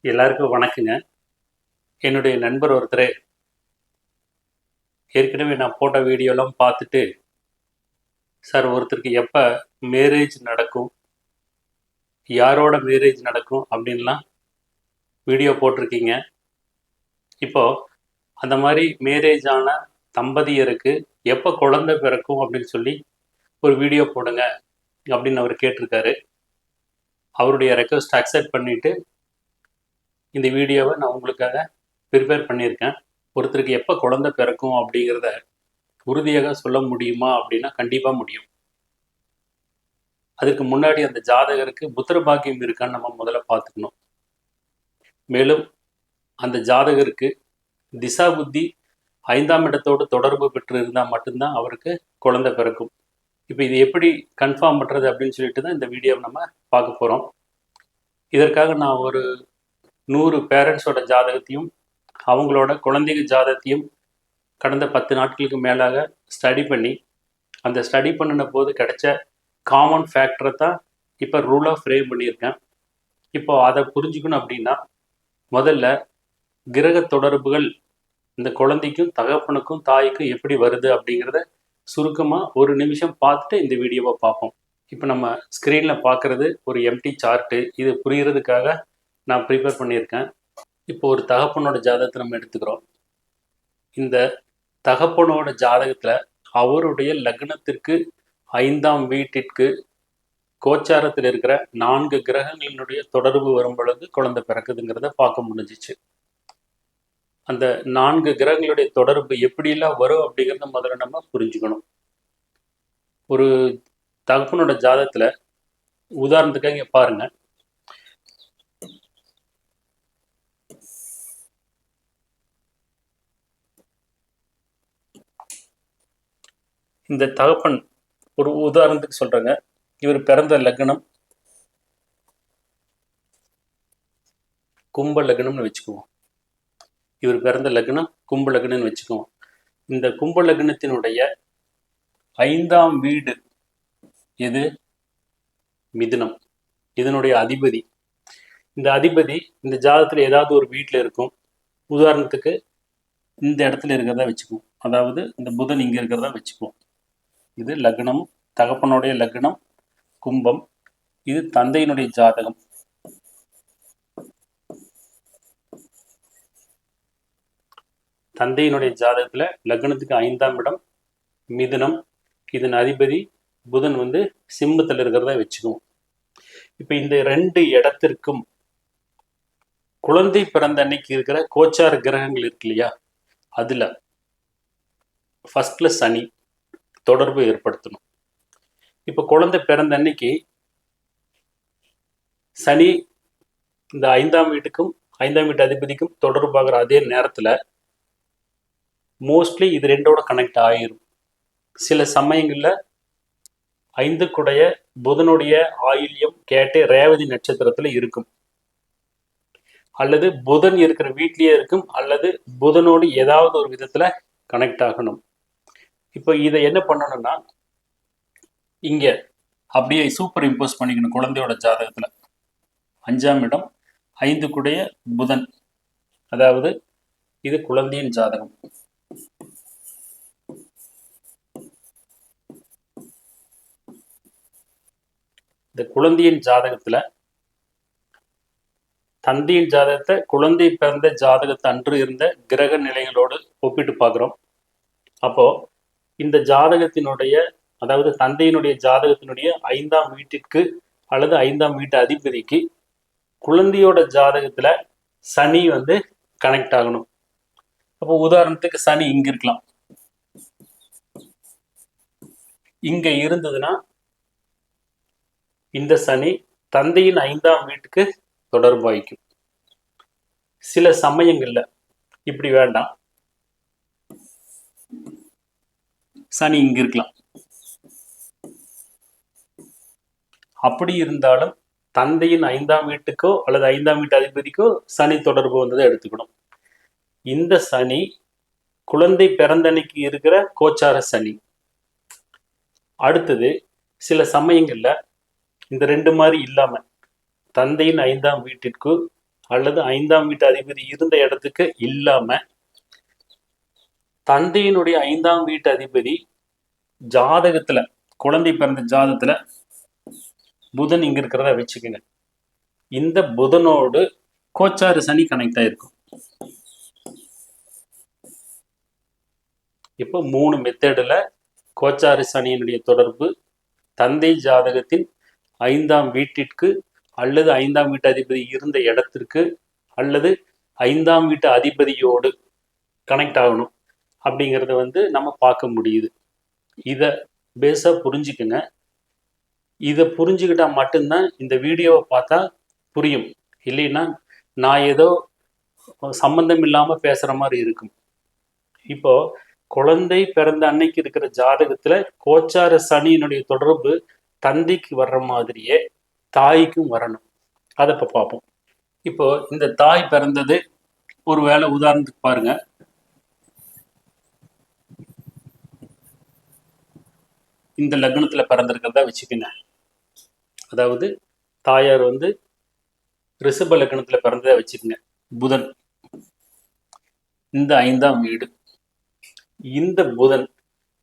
எல்லாருக்கும் வணக்கங்க. என்னுடைய நண்பர் ஒருத்தர் ஏற்கனவே நான் போட்ட வீடியோலாம் பார்த்துட்டு, சார் ஒருத்தருக்கு எப்போ மேரேஜ் நடக்கும், யாரோட மேரேஜ் நடக்கும் அப்படின்லாம் வீடியோ போட்டிருக்கீங்க. இப்போ அந்த மாதிரி மேரேஜ் ஆன தம்பதியருக்கு எப்போ குழந்தை பிறக்கும் அப்படின்னு சொல்லி ஒரு வீடியோ போடுங்க அப்படின்னு அவர் கேட்டிருக்காரு. அவருடைய ரெக்வஸ்ட் அக்செப்ட் பண்ணிட்டு இந்த வீடியோவை நான் உங்களுக்காக ப்ரிப்பேர் பண்ணியிருக்கேன். ஒருத்தருக்கு எப்போ குழந்தை பிறக்கும் அப்படிங்கிறத உறுதியாக சொல்ல முடியுமா அப்படின்னா கண்டிப்பாக முடியும். அதுக்கு முன்னாடி அந்த ஜாதகருக்கு புத்திர பாக்கியம் இருக்கான்னு நம்ம முதல்ல பார்த்துக்கணும். மேலும் அந்த ஜாதகருக்கு திசா புத்தி 5ஆம் இடத்தோடு தொடர்பு பெற்று இருந்தால் மட்டும்தான் அவருக்கு குழந்தை பிறக்கும். இப்போ இது எப்படி கன்ஃபார்ம் பண்ணுறது அப்படின்னு சொல்லிட்டு தான் இந்த வீடியோவை நம்ம பார்க்க போகிறோம். இதற்காக நான் ஒரு 100 பேரண்ட்ஸோட ஜாதகத்தையும் அவங்களோட குழந்தைங்க ஜாதகத்தையும் கடந்த 10 நாட்களுக்கு மேலாக ஸ்டடி பண்ணி அந்த ஸ்டடி பண்ணின போது கிடைச்ச காமன் ஃபேக்டரை தான் இப்போ ரூலாக ஃப்ரேம் பண்ணியிருக்கேன். இப்போ அதை புரிஞ்சுக்கணும் அப்படின்னா முதல்ல கிரக தொடர்புகள் இந்த குழந்தைக்கும் தகப்பனுக்கும் தாய்க்கும் எப்படி வருது அப்படிங்கிறத சுருக்கமாக ஒரு நிமிஷம் பார்த்துட்டு இந்த வீடியோவை பார்ப்போம். இப்போ நம்ம ஸ்க்ரீனில் பார்க்குறது ஒரு எம்டி சார்ட்டு. இது புரிகிறதுக்காக நான் ப்ரிப்பேர் பண்ணியிருக்கேன். இப்போ ஒரு தகப்பனோட ஜாதகத்தை நம்ம எடுத்துக்கிறோம். இந்த தகப்பனோட ஜாதகத்தில் அவருடைய லக்னத்திற்கு 5ஆம் வீட்டிற்கு கோச்சாரத்தில் இருக்கிற 4 கிரகங்களினுடைய தொடர்பு வரும் பொழுது குழந்தை பிறக்குதுங்கிறத பார்க்க முடிஞ்சிச்சு. அந்த 4 கிரகங்களுடைய தொடர்பு எப்படிலாம் வரும் அப்படிங்கிறத முதல்ல நம்ம புரிஞ்சுக்கணும். ஒரு தகப்பனோட ஜாதகத்துல உதாரணத்துக்காக இங்க பாருங்க, இந்த தகப்பன் ஒரு உதாரணத்துக்கு சொல்றேங்க. இவர் பிறந்த லக்னம் கும்ப லக்னம்னு வச்சுக்குவோம். இவர் பிறந்த லக்னம் கும்ப லக்னம்னு வச்சுக்குவோம். இந்த கும்ப லக்னத்தினுடைய 5ஆம் வீடு எது? மிதுனம். இதனுடைய அதிபதி. இந்த அதிபதி இந்த ஜாதகத்துல ஏதாவது ஒரு வீட்டில் இருக்கும். உதாரணத்துக்கு இந்த இடத்துல இருக்கிறதா வச்சுக்குவோம். அதாவது இந்த புதன் இங்க இருக்கிறதா வச்சுக்குவோம். இது லக்னம், தகப்பனுடைய லக்னம் கும்பம். இது தந்தையினுடைய ஜாதகம். தந்தையினுடைய ஜாதகத்துல லக்னத்துக்கு 5ஆம் இடம் மிதுனம். இதன் அதிபதி புதன் சிம்மத்தில் இருக்கிறதா வச்சுக்குவோம். இப்ப இந்த 2 இடத்திற்கும் குழந்தை பிறந்த அன்னைக்கு இருக்கிற கோச்சார கிரகங்கள் இருக்கு இல்லையா, அதுல ஃபர்ஸ்ட்ல சனி தொடர்பு ஏற்படுத்தணும். இப்ப குழந்தை பிறந்த அன்னைக்கு சனி இந்த 5ஆம் வீட்டுக்கும் 5ஆம் வீட்டு அதிபதிக்கும் தொடர்பாகிற அதே நேரத்துல மோஸ்ட்லி இது 2ஓட கனெக்ட் ஆயிரும். சில சமயங்கள்ல 5க்குடைய புதனுடைய ஆயில்யம் கேட்டே ரேவதி நட்சத்திரத்துல இருக்கும், அல்லது புதன் இருக்கிற வீட்லயே இருக்கும், அல்லது புதனோடு ஏதாவது ஒரு விதத்துல கனெக்ட் ஆகணும். இப்போ இதை என்ன பண்ணணும்னா இங்க அப்படியே சூப்பர் இம்போஸ் பண்ணிக்கணும். குழந்தையோட ஜாதகத்துல 5ஆம் இடம் 5க்குடைய புதன், அதாவது இது குழந்தையின் ஜாதகம். இந்த குழந்தையின் ஜாதகத்துல தந்தையின் ஜாதகத்தை குழந்தை பிறந்த ஜாதகத்தை அன்று இருந்த கிரக நிலைகளோடு ஒப்பிட்டு பார்க்குறோம். அப்போ இந்த ஜாதகத்தினுடைய, அதாவது தந்தையினுடைய ஜாதகத்தினுடைய 5ஆம் வீட்டிற்கு அல்லது 5ஆம் வீட்டு அதிபதிக்கு குழந்தையோட ஜாதகத்துல சனி கனெக்ட் ஆகணும். அப்போ உதாரணத்துக்கு சனி இங்க இருக்கலாம். இங்க இருந்ததுன்னா இந்த சனி தந்தையின் 5ஆம் வீட்டுக்கு தொடர்பாய்க்கும். சில சமயங்கள்ல இப்படி வேண்டாம், சனி இங்க இருக்கலாம். அப்படி இருந்தாலும் தந்தையின் 5ஆம் வீட்டுக்கோ அல்லது 5ஆம் வீட்டு அதிபதிக்கோ சனி தொடர்பு வந்ததை எடுத்துக்கணும். இந்த சனி குழந்தை பிறந்தன்னைக்கு இருக்கிற கோச்சார சனி. அடுத்தது சில சமயங்கள்ல இந்த 2 மாதிரி இல்லாம தந்தையின் 5ஆம் வீட்டிற்கு அல்லது 5ஆம் வீட்டு அதிபதி இருந்த இடத்துக்கு இல்லாம தந்தையினுடைய 5ஆம் வீட்டு அதிபதி ஜாதகத்துல, குழந்தை பிறந்த ஜாதகத்துல புதன் இங்க இருக்கிறத வச்சுக்கோங்க. இந்த புதனோடு கோச்சார சனி கனெக்ட் ஆயிருக்கும். இப்போ 3 மெத்தேடுல கோச்சார சனியினுடைய தொடர்பு தந்தை ஜாதகத்தின் 5ஆம் வீட்டிற்கு அல்லது 5ஆம் வீட்டு அதிபதி இருந்த இடத்திற்கு அல்லது 5ஆம் வீட்டு அதிபதியோடு கனெக்ட் ஆகணும் அப்படிங்கிறத நம்ம பார்க்க முடியுது. இதை பேஸாக புரிஞ்சுக்குங்க. இதை புரிஞ்சுக்கிட்டா மட்டும்தான் இந்த வீடியோவை பார்த்தா புரியும். இல்லைன்னா நான் ஏதோ சம்பந்தம் இல்லாமல் பேசுகிற மாதிரி இருக்கும். இப்போ குழந்தை பிறந்த அன்னைக்கு இருக்கிற ஜாதகத்துல கோச்சார சனியினுடைய தொடர்பு தந்தைக்கு வர்ற மாதிரியே தாய்க்கும் வரணும். அதை இப்போ பார்ப்போம். இப்போ இந்த தாய் பிறந்தது ஒரு வேளை உதாரணத்துக்கு பாருங்க, இந்த லக்னத்துல பிறந்திருக்கிறதா வச்சுக்கோங்க. அதாவது தாயார் ரிஷப லக்னத்துல பிறந்ததா வச்சுக்கோங்க. புதன் இந்த 5ஆம் வீடு. இந்த புதன்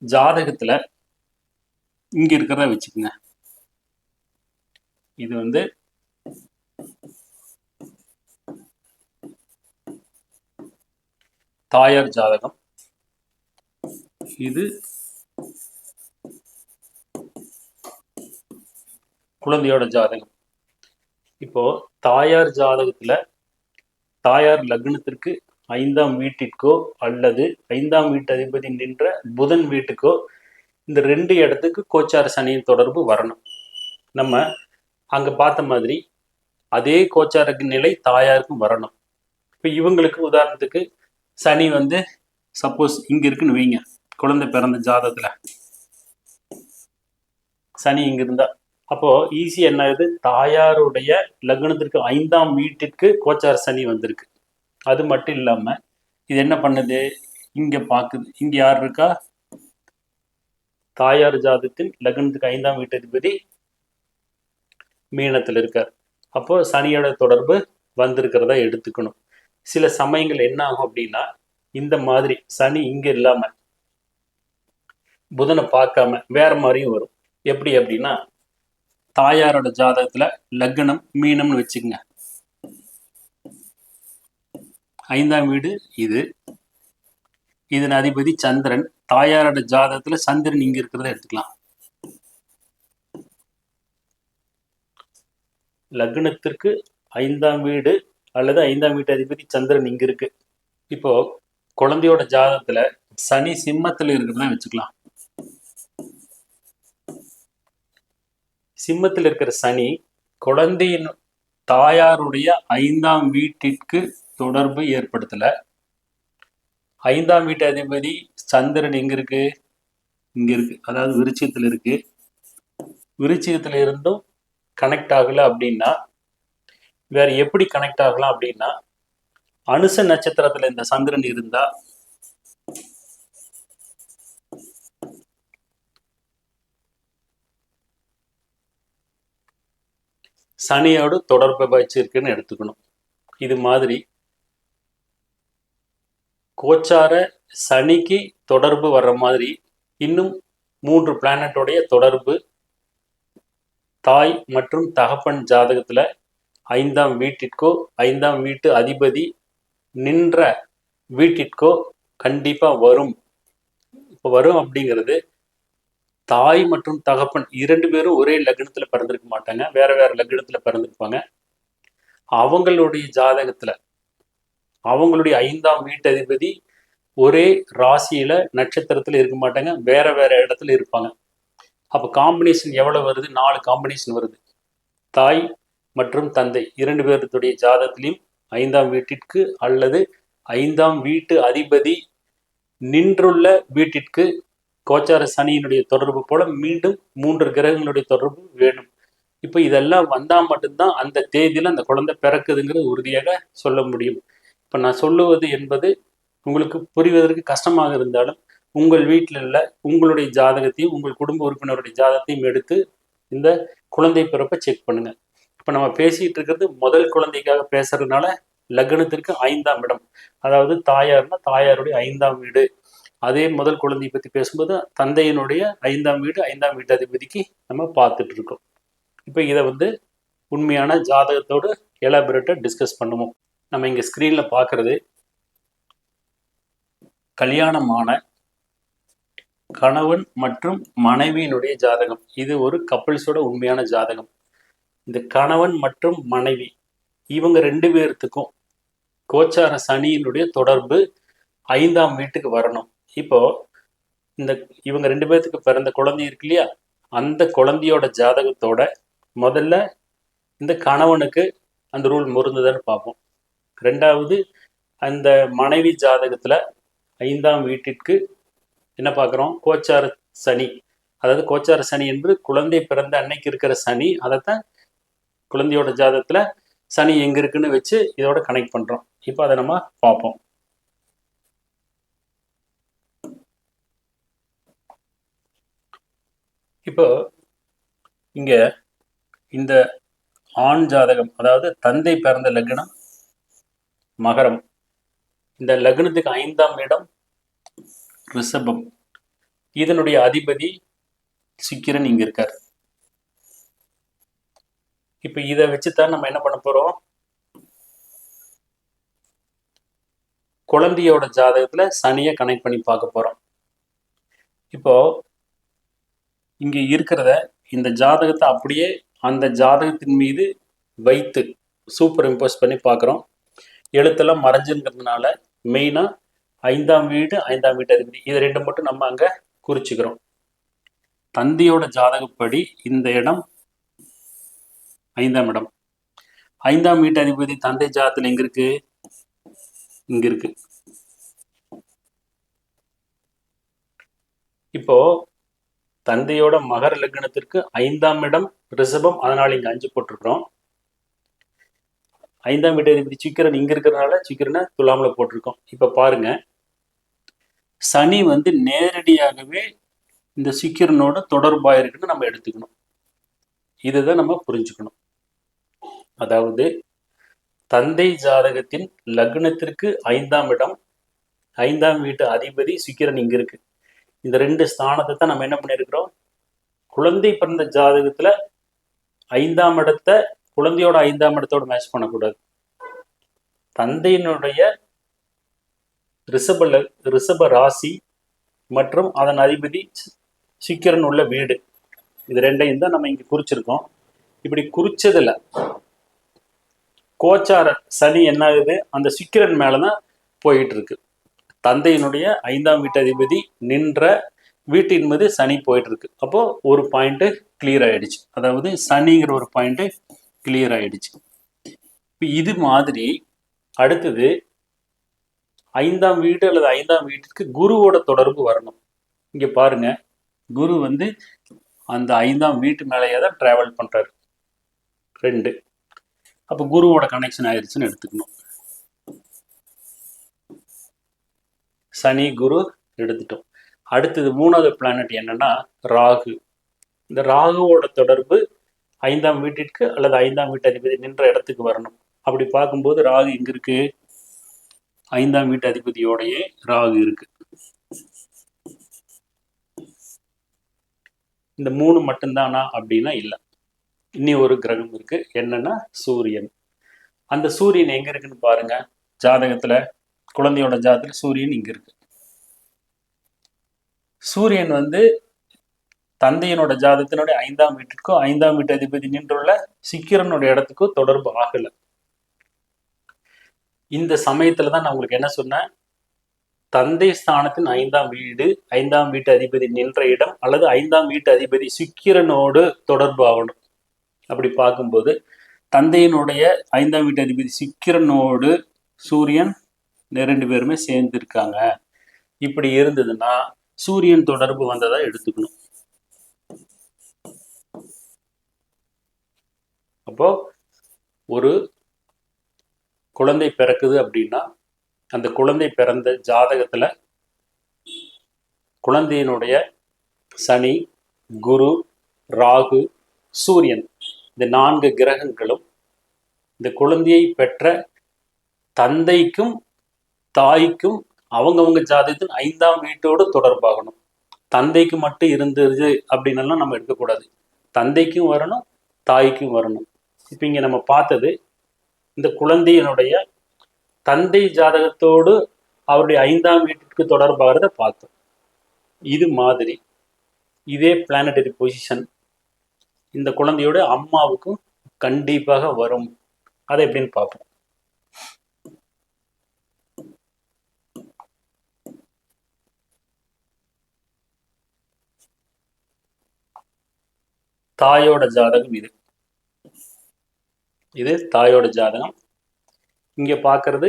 ஜாதகத்துல இங்க இருக்கிறதா வச்சுக்கோங்க. இது தாயார் ஜாதகம், இது குழந்தையோட ஜாதகம். இப்போ தாயார் ஜாதகத்துல தாயார் லக்னத்திற்கு 5ஆம் வீட்டிற்கோ அல்லது 5ஆம் வீட்டு அதிபதி நின்ற புதன் வீட்டுக்கோ இந்த 2 இடத்துக்கு கோச்சார சனியின் தொடர்பு வரணும். நம்ம அங்க பார்த்த மாதிரி அதே கோச்சார நிலை தாயாருக்கும் வரணும். இப்போ இவங்களுக்கு உதாரணத்துக்கு சனி சப்போஸ் இங்க இருக்குன்னு வைங்க, குழந்தை பிறந்த ஜாதகத்துல சனி இங்க இருந்தா அப்போ ஈஸி என்ன ஆகுது, தாயாருடைய லக்னத்திற்கு 5ஆம் வீட்டிற்கு கோச்சார சனி வந்திருக்கு. அது மட்டும் இல்லாம இது என்ன பண்ணுது, இங்க பாக்குது, இங்க யார் இருக்கா, தாயார் ஜாதகத்தின் லக்னத்துக்கு 5ஆம் வீட்டு அதிபதி மீனத்தில் இருக்கார். அப்போ சனியோட தொடர்பு வந்திருக்கிறதா எடுத்துக்கணும். சில சமயங்கள் என்ன ஆகும் அப்படின்னா, இந்த மாதிரி சனி இங்க இல்லாம புதனை பார்க்காம வேற மாதிரியும் வரும். எப்படி அப்படின்னா, தாயாரோட ஜாதகத்துல லக்னம் மீனம்னு வச்சுக்கோங்க. 5ஆம் வீடு இது, இதன் அதிபதி சந்திரன். தாயாரோட ஜாதகத்துல சந்திரன் இங்க இருக்கிறத எடுத்துக்கலாம். லக்னத்திற்கு 5ஆம் வீடு அல்லது 5ஆம் வீட்டு அதிபதி சந்திரன் இங்க இருக்கு. இப்போ குழந்தையோட ஜாதகத்துல சனி சிம்மத்துல இருக்கிறதா வச்சுக்கலாம். சிம்மத்தில் இருக்கிற சனி குழந்தையின் தாயாருடைய 5ஆம் வீட்டிற்கு தொடர்பு ஏற்படுத்தல. 5ஆம் வீட்டு அதிபதி சந்திரன் எங்க இருக்கு, இங்க இருக்கு, அதாவது விருச்சிகத்துல இருக்கு. விருச்சிகத்துல இருந்தும் கனெக்ட் ஆகல அப்படின்னா வேற எப்படி கனெக்ட் ஆகலாம் அப்படின்னா, அனுச நட்சத்திரத்துல இந்த சந்திரன் இருந்தா சனியோடு தொடர்பு வச்சிருக்குன்னு எடுத்துக்கணும். இது மாதிரி கோச்சார சனிக்கு தொடர்பு வர்ற மாதிரி இன்னும் 3 பிளானட்டோடைய தொடர்பு தாய் மற்றும் தகப்பன் ஜாதகத்துல 5ஆம் வீட்டிற்கோ 5ஆம் வீட்டு அதிபதி நின்ற வீட்டிற்கோ கண்டிப்பா வரும். இப்போ வரும் அப்படிங்கிறது, தாய் மற்றும் தகப்பன் 2 பேரும் ஒரே லக்னத்துல பிறந்திருக்க மாட்டாங்க, வேற வேற லக்னத்துல பிறந்திருப்பாங்க. அவங்களுடைய ஜாதகத்துல அவங்களுடைய 5ஆம் வீட்டு அதிபதி ஒரே ராசியில நட்சத்திரத்துல இருக்க மாட்டாங்க, வேற வேற இடத்துல இருப்பாங்க. அப்போ காம்பினேஷன் எவ்வளவு வருது, 4 காம்பினேஷன் வருது. தாய் மற்றும் தந்தை 2 பேருடைய ஜாதகத்திலையும் 5ஆம் வீட்டிற்கு அல்லது 5ஆம் வீட்டு அதிபதி நின்றுள்ள வீட்டிற்கு கோச்சார சனியினுடைய தொடர்பு போல மீண்டும் 3 கிரகங்களுடைய தொடர்பு வேணும். இப்போ இதெல்லாம் வந்தா மட்டும்தான் அந்த தேதியில அந்த குழந்தை பிறக்குதுங்கிறது உறுதியாக சொல்ல முடியும். இப்போ நான் சொல்லுவது என்பது உங்களுக்கு புரிவதற்கு கஷ்டமாக இருந்தாலும் உங்கள் வீட்டில் உள்ள உங்களுடைய ஜாதகத்தையும் உங்கள் குடும்ப உறுப்பினருடைய ஜாதகத்தையும் எடுத்து இந்த குழந்தை பிறப்பை செக் பண்ணுங்க. இப்போ நம்ம பேசிட்டு இருக்கிறது முதல் குழந்தைக்காக பேசுறதுனால லக்னத்திற்கு 5ஆம் இடம், அதாவது தாயார்னா தாயாருடைய 5ஆம் வீடு. அதே முதல் குழந்தையை பற்றி பேசும்போது தந்தையினுடைய 5ஆம் வீடு, 5ஆம் வீட்டு அதிபதிக்கு நம்ம பார்த்துட்டு இருக்கோம். இப்போ இதை உண்மையான ஜாதகத்தோடு எலாபரேட்டாக டிஸ்கஸ் பண்ணுவோம். நம்ம இங்கே ஸ்க்ரீனில் பார்க்குறது கல்யாணமான கணவன் மற்றும் மனைவியினுடைய ஜாதகம். இது ஒரு கப்பிள்ஸோட உண்மையான ஜாதகம். இந்த கணவன் மற்றும் மனைவி இவங்க 2 பேர்த்துக்கும் கோச்சார சனியினுடைய தொடர்பு 5ஆம் வீட்டுக்கு வரணும். இப்போ இவங்க 2 பேர்த்துக்கு பிறந்த குழந்தை இருக்கு இல்லையா, அந்த குழந்தையோட ஜாதகத்தோட முதல்ல இந்த கணவனுக்கு அந்த ரூல் பொருந்துதான்னு பார்ப்போம். ரெண்டாவது அந்த மனைவி ஜாதகத்துல 5ஆம் வீட்டிற்கு என்ன பார்க்குறோம், கோச்சார சனி. அதாவது கோச்சார சனி என்பது குழந்தை பிறந்த அன்னைக்கு இருக்கிற சனி. அதைத்தான் குழந்தையோட ஜாதகத்துல சனி எங்க இருக்குன்னு வச்சு இதோட கனெக்ட் பண்றோம். இப்போ அதை நம்ம பார்ப்போம். இப்போ இங்க இந்த ஆண் ஜாதகம், அதாவது தந்தை பிறந்த லக்னம் மகரம். இந்த லக்னத்துக்கு 5ஆம் இடம் ரிஷபம். இதனுடைய அதிபதி சுக்கிரன் இங்க இருக்கார். இப்ப இதை வச்சுதான் நம்ம என்ன பண்ண போறோம், குழந்தையோட ஜாதகத்துல சனியை கனெக்ட் பண்ணி பார்க்க போறோம். இப்போ இங்க இருக்கிறத இந்த ஜாதகத்தை அப்படியே அந்த ஜாதகத்தின் மீது வைத்து சூப்பர் இம்போஸ் பண்ணி பார்க்குறோம். எழுத்தெல்லாம் மறைஞ்சுங்கிறதுனால மெயினா 5ஆம் வீடு 5ஆம் வீட்டு அதிபதி இது 2 மட்டும் நம்ம அங்க குறிச்சுக்கிறோம். தந்தையோட ஜாதகப்படி இந்த இடம் 5ஆம் இடம். 5ஆம் வீட்டு அதிபதி தந்தை ஜாதகத்துல எங்க இருக்கு, இங்க இருக்கு. இப்போ தந்தையோட மகர லக்னத்திற்கு 5ஆம் இடம் ரிஷபம், அதனால இங்க 5 போட்டிருக்கிறோம். 5ஆம் வீட்டு அதிபதி சுக்கிரன் இங்க இருக்கிறதுனால சுக்கிரனை துலாமில் போட்டிருக்கோம். இப்ப பாருங்க, சனி நேரடியாகவே இந்த சுக்கிரனோட தொடர்பாயிருக்குன்னு நம்ம எடுத்துக்கணும். இதுதான் நம்ம புரிஞ்சுக்கணும். அதாவது தந்தை ஜாதகத்தின் லக்னத்திற்கு 5ஆம் இடம், 5ஆம் வீட்டு அதிபதி சுக்கிரன் இங்க இருக்கு. இந்த 2 ஸ்தானத்தை தான் நம்ம என்ன பண்ணியிருக்கிறோம், குழந்தை பிறந்த ஜாதகத்துல 5ஆம் இடத்தை குழந்தையோட 5ஆம் இடத்தோட மேட்ச் பண்ணக்கூடாது. தந்தையினுடைய ரிஷப ராசி மற்றும் அதன் அதிபதி சுக்கிரன் உள்ள வீடு, இது 2ஐயும் தான் நம்ம இங்க குறிச்சிருக்கோம். இப்படி குறிச்சதுல கோச்சார சனி என்ன ஆகுது, அந்த சுக்கிரன் மேலதான் போயிட்டு இருக்கு. தந்தையினுடைய 5ஆம் வீட்டு அதிபதி நின்ற வீட்டின் மீது சனி போயிட்டு இருக்கு. அப்போ ஒரு பாயிண்ட் கிளியர் ஆயிடுச்சு, அதாவது சனிங்கிற ஒரு பாயிண்ட் கிளியர் ஆயிடுச்சு. இது மாதிரி அடுத்தது 5ஆம் வீடு அல்லது 5ஆம் வீட்டுக்கு குருவோட தொடர்பு வரணும். இங்க பாருங்க, குரு அந்த 5ஆம் வீட்டு மேலேயே தான் டிராவல் பண்றாரு 2. அப்ப குருவோட கனெக்ஷன் ஆயிடுச்சுன்னு எடுத்துக்கணும். சனி குரு எடுத்துட்டோம். அடுத்தது 3வது பிளானட் என்னன்னா ராகு. இந்த ராகுவோட தொடர்பு 5ஆம் வீட்டிற்கு அல்லது 5ஆம் வீட்டு அதிபதி நின்ற இடத்துக்கு வரணும். அப்படி பார்க்கும்போது ராகு எங்க இருக்கு, 5ஆம் வீட்டு அதிபதியோடையே ராகு இருக்கு. இந்த 3 மட்டும்தானா அப்படின்னா இல்லை, இனி ஒரு கிரகம் இருக்கு. என்னன்னா சூரியன். அந்த சூரியன் எங்க இருக்குன்னு பாருங்க, ஜாதகத்துல குழந்தையோட ஜாதகத்துல சூரியன் இங்க இருக்கு. சூரியன் தந்தையனோட ஜாதகத்தினுடைய 5ஆம் வீட்டுக்கும் 5ஆம் வீட்டு அதிபதி நின்றுள்ள சுக்கிரனுடைய இடத்துக்கும் தொடர்பு ஆகல. இந்த சமயத்துல தான் நான் உங்களுக்கு என்ன சொன்னேன், தந்தை ஸ்தானத்தின் 5ஆம் வீடு 5ஆம் வீட்டு அதிபதி நின்ற இடம் அல்லது 5ஆம் வீட்டு அதிபதி சுக்கிரனோடு தொடர்பு ஆகணும். அப்படி பார்க்கும்போது தந்தையினுடைய 5ஆம் வீட்டு அதிபதி சுக்கிரனோடு சூரியன் 2 பேருமே சேர்ந்து இருக்காங்க. இப்படி இருந்ததுன்னா சூரியன் தொடர்பு வந்ததா எடுத்துக்கணும். அப்போ ஒரு குழந்தை பிறக்குது அப்படின்னா அந்த குழந்தை பிறந்த ஜாதகத்துல குழந்தையினுடைய சனி, குரு, ராகு, சூரியன் இந்த 4 கிரகங்களும் இந்த குழந்தையை பெற்ற தந்தைக்கும் தாய்க்கும் அவங்கவுங்க ஜாதகத்தின் 5ஆம் வீட்டோடு தொடர்பாகணும். தந்தைக்கு மட்டும் இருந்தது அப்படின்னலாம் நம்ம எடுக்கக்கூடாது. தந்தைக்கும் வரணும், தாய்க்கும் வரணும். இப்போ இங்கே நம்ம பார்த்தது இந்த குழந்தையினுடைய தந்தை ஜாதகத்தோடு அவருடைய 5ஆம் வீட்டிற்கு தொடர்பாகிறத பார்த்தோம். இது மாதிரி இதே பிளானட்டரி பொசிஷன் இந்த குழந்தையோட அம்மாவுக்கும் கண்டிப்பாக வரும். அதை எப்படின்னு பார்ப்போம். தாயோட ஜாதகம் இது தாயோட ஜாதகம். இங்க பார்க்கறது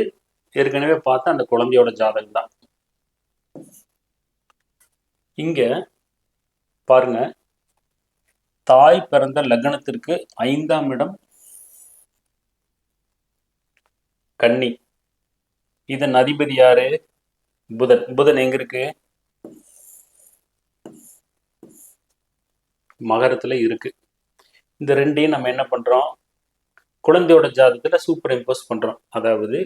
ஏற்கனவே பார்த்த அந்த குழந்தையோட ஜாதகம் தான். இங்க பாருங்க, தாய் பிறந்த லக்னத்திற்கு 5ஆம் இடம் கன்னி. இதன் அதிபதி யாரு? புதன். புதன் எங்க இருக்கு? மகரத்துல இருக்கு. இந்த ரெண்டையும் நம்ம என்ன பண்றோம்? குழந்தையோட ஜாதகத்துல சூப்பர் இம்போஸ் பண்றோம். அதாவது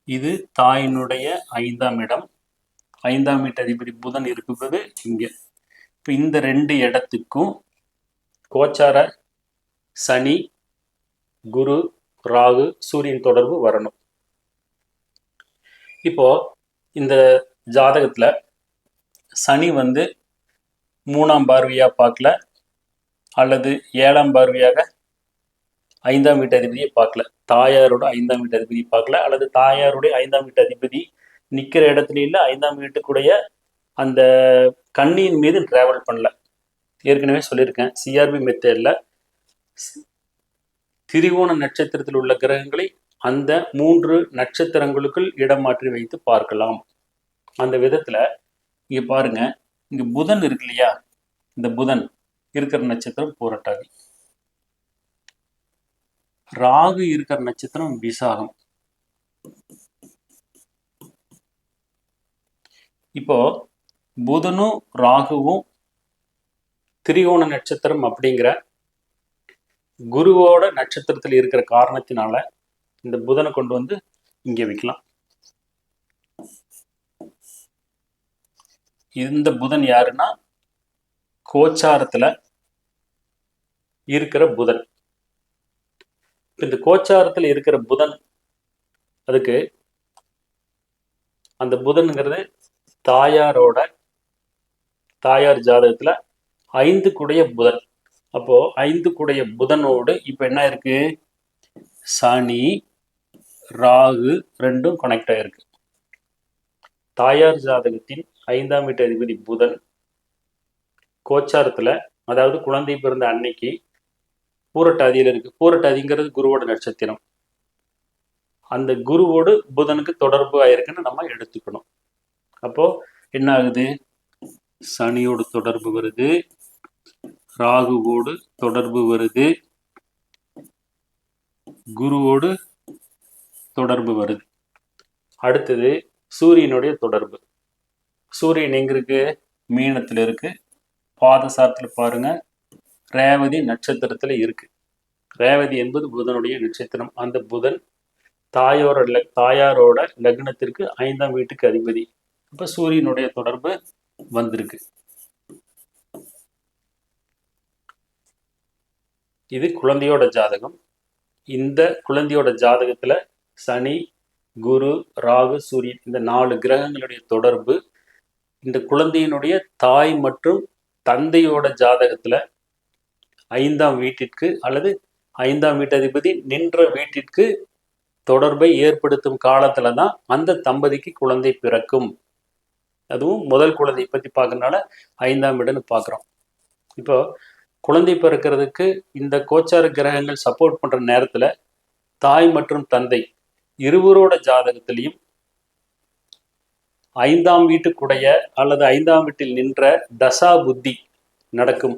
இது தாயினுடைய 5ஆம் இடம், 5ஆம் வீட்டு அதிபதி புதன் இருக்குது இங்க. இப்போ இந்த 2 இடத்துக்கும் கோச்சார சனி, குரு, ராகு, சூரியன் தொடர்பு வரணும். இப்போ இந்த ஜாதகத்துல சனி 3ஆம் பார்வையா பார்க்கல, அல்லது 7ஆம் பார்வையாக 5ஆம் வீட்டு அதிபதியை பார்க்கல, தாயாரோட 5ஆம் வீட்டு அதிபதி பார்க்கல, அல்லது தாயாருடைய 5ஆம் வீட்டு அதிபதி நிக்கிற இடத்துல இல்லை 5ஆம் வீட்டுக்குடைய அந்த கண்ணியின் மீது டிராவல் பண்ணல. ஏற்கனவே சொல்லியிருக்கேன், சிஆர்பி மெத்தட்ல திரிகோண நட்சத்திரத்தில் உள்ள கிரகங்களை அந்த 3 நட்சத்திரங்களுக்குள் இடம் மாற்றி வைத்து பார்க்கலாம். அந்த விதத்துல இங்க பாருங்க, இங்க புதன் இருக்கு இல்லையா? இந்த புதன் இருக்கிற நட்சத்திரம் பூரட்டாதி, ராகு இருக்கிற நட்சத்திரம் விசாகம். இப்போ புதனும் ராகுவும் திரிகோண நட்சத்திரம் அப்படிங்கிற குருவோட நட்சத்திரத்தில் இருக்கிற காரணத்தினால இந்த புதனை கொண்டு இங்க வைக்கலாம். இந்த புதன் யாருன்னா கோச்சாரத்துல இருக்கிற புதன். இந்த கோச்சாரத்தில் இருக்கிற புதன், அதுக்கு அந்த புதன்ங்கிறது தாயார் ஜாதகத்துல 5 கூடைய புதன். அப்போ 5 கூடைய புதனோடு இப்ப என்ன இருக்கு? சனி, ராகு ரெண்டும் கனெக்ட் ஆயிருக்கு. தாயார் ஜாதகத்தின் 5ஆம் வீட்டு அதிபதி புதன் கோச்சாரத்துல, அதாவது குழந்தை பிறந்த அன்னைக்கு பூரட்டாதியில இருக்கு. பூரட்டாதிங்கிறது குருவோட நட்சத்திரம். அந்த குருவோடு புதனுக்கு தொடர்பு ஆயிருக்குன்னு நம்ம எடுத்துக்கணும். அப்போ என்ன ஆகுது? சனியோடு தொடர்பு வருது, ராகுவோடு தொடர்பு வருது, குருவோடு தொடர்பு வருது. அடுத்தது சூரியனுடைய தொடர்பு. சூரியன் எங்க இருக்கு? மீனத்துல இருக்கு. பாதசாரத்துல பாருங்க, ரேவதி நட்சத்திரத்துல இருக்கு. ரேவதி என்பது புதனுடைய நட்சத்திரம். அந்த புதன் தாயாரோட லக்னத்திற்கு 5ஆம் வீட்டுக்கு அதிபதி. அப்ப சூரியனுடைய தொடர்பு வந்திருக்கு. இது குழந்தையோட ஜாதகம். இந்த குழந்தையோட ஜாதகத்துல சனி, குரு, ராகு, சூரியன் இந்த 4 கிரகங்களுடைய தொடர்பு இந்த குழந்தையினுடைய தாய் மற்றும் தந்தையோட ஜாதகத்துல 5ஆம் வீட்டிற்கு அல்லது 5ஆம் வீட்டு அதிபதி நின்ற வீட்டிற்கு தொடர்பை ஏற்படுத்தும் காலத்துல தான் அந்த தம்பதிக்கு குழந்தை பிறக்கும். அதுவும் முதல் குழந்தை பத்தி பார்க்கறதுனால 5ஆம் இடம்னு பார்க்குறோம். இப்போ குழந்தை பிறக்கிறதுக்கு இந்த கோச்சார கிரகங்கள் சப்போர்ட் பண்ற நேரத்துல தாய் மற்றும் தந்தை இருவரோட ஜாதகத்திலையும் 5ஆம் வீட்டுக்குடைய அல்லது 5ஆம் வீட்டில் நின்ற தசா புத்தி நடக்கும்,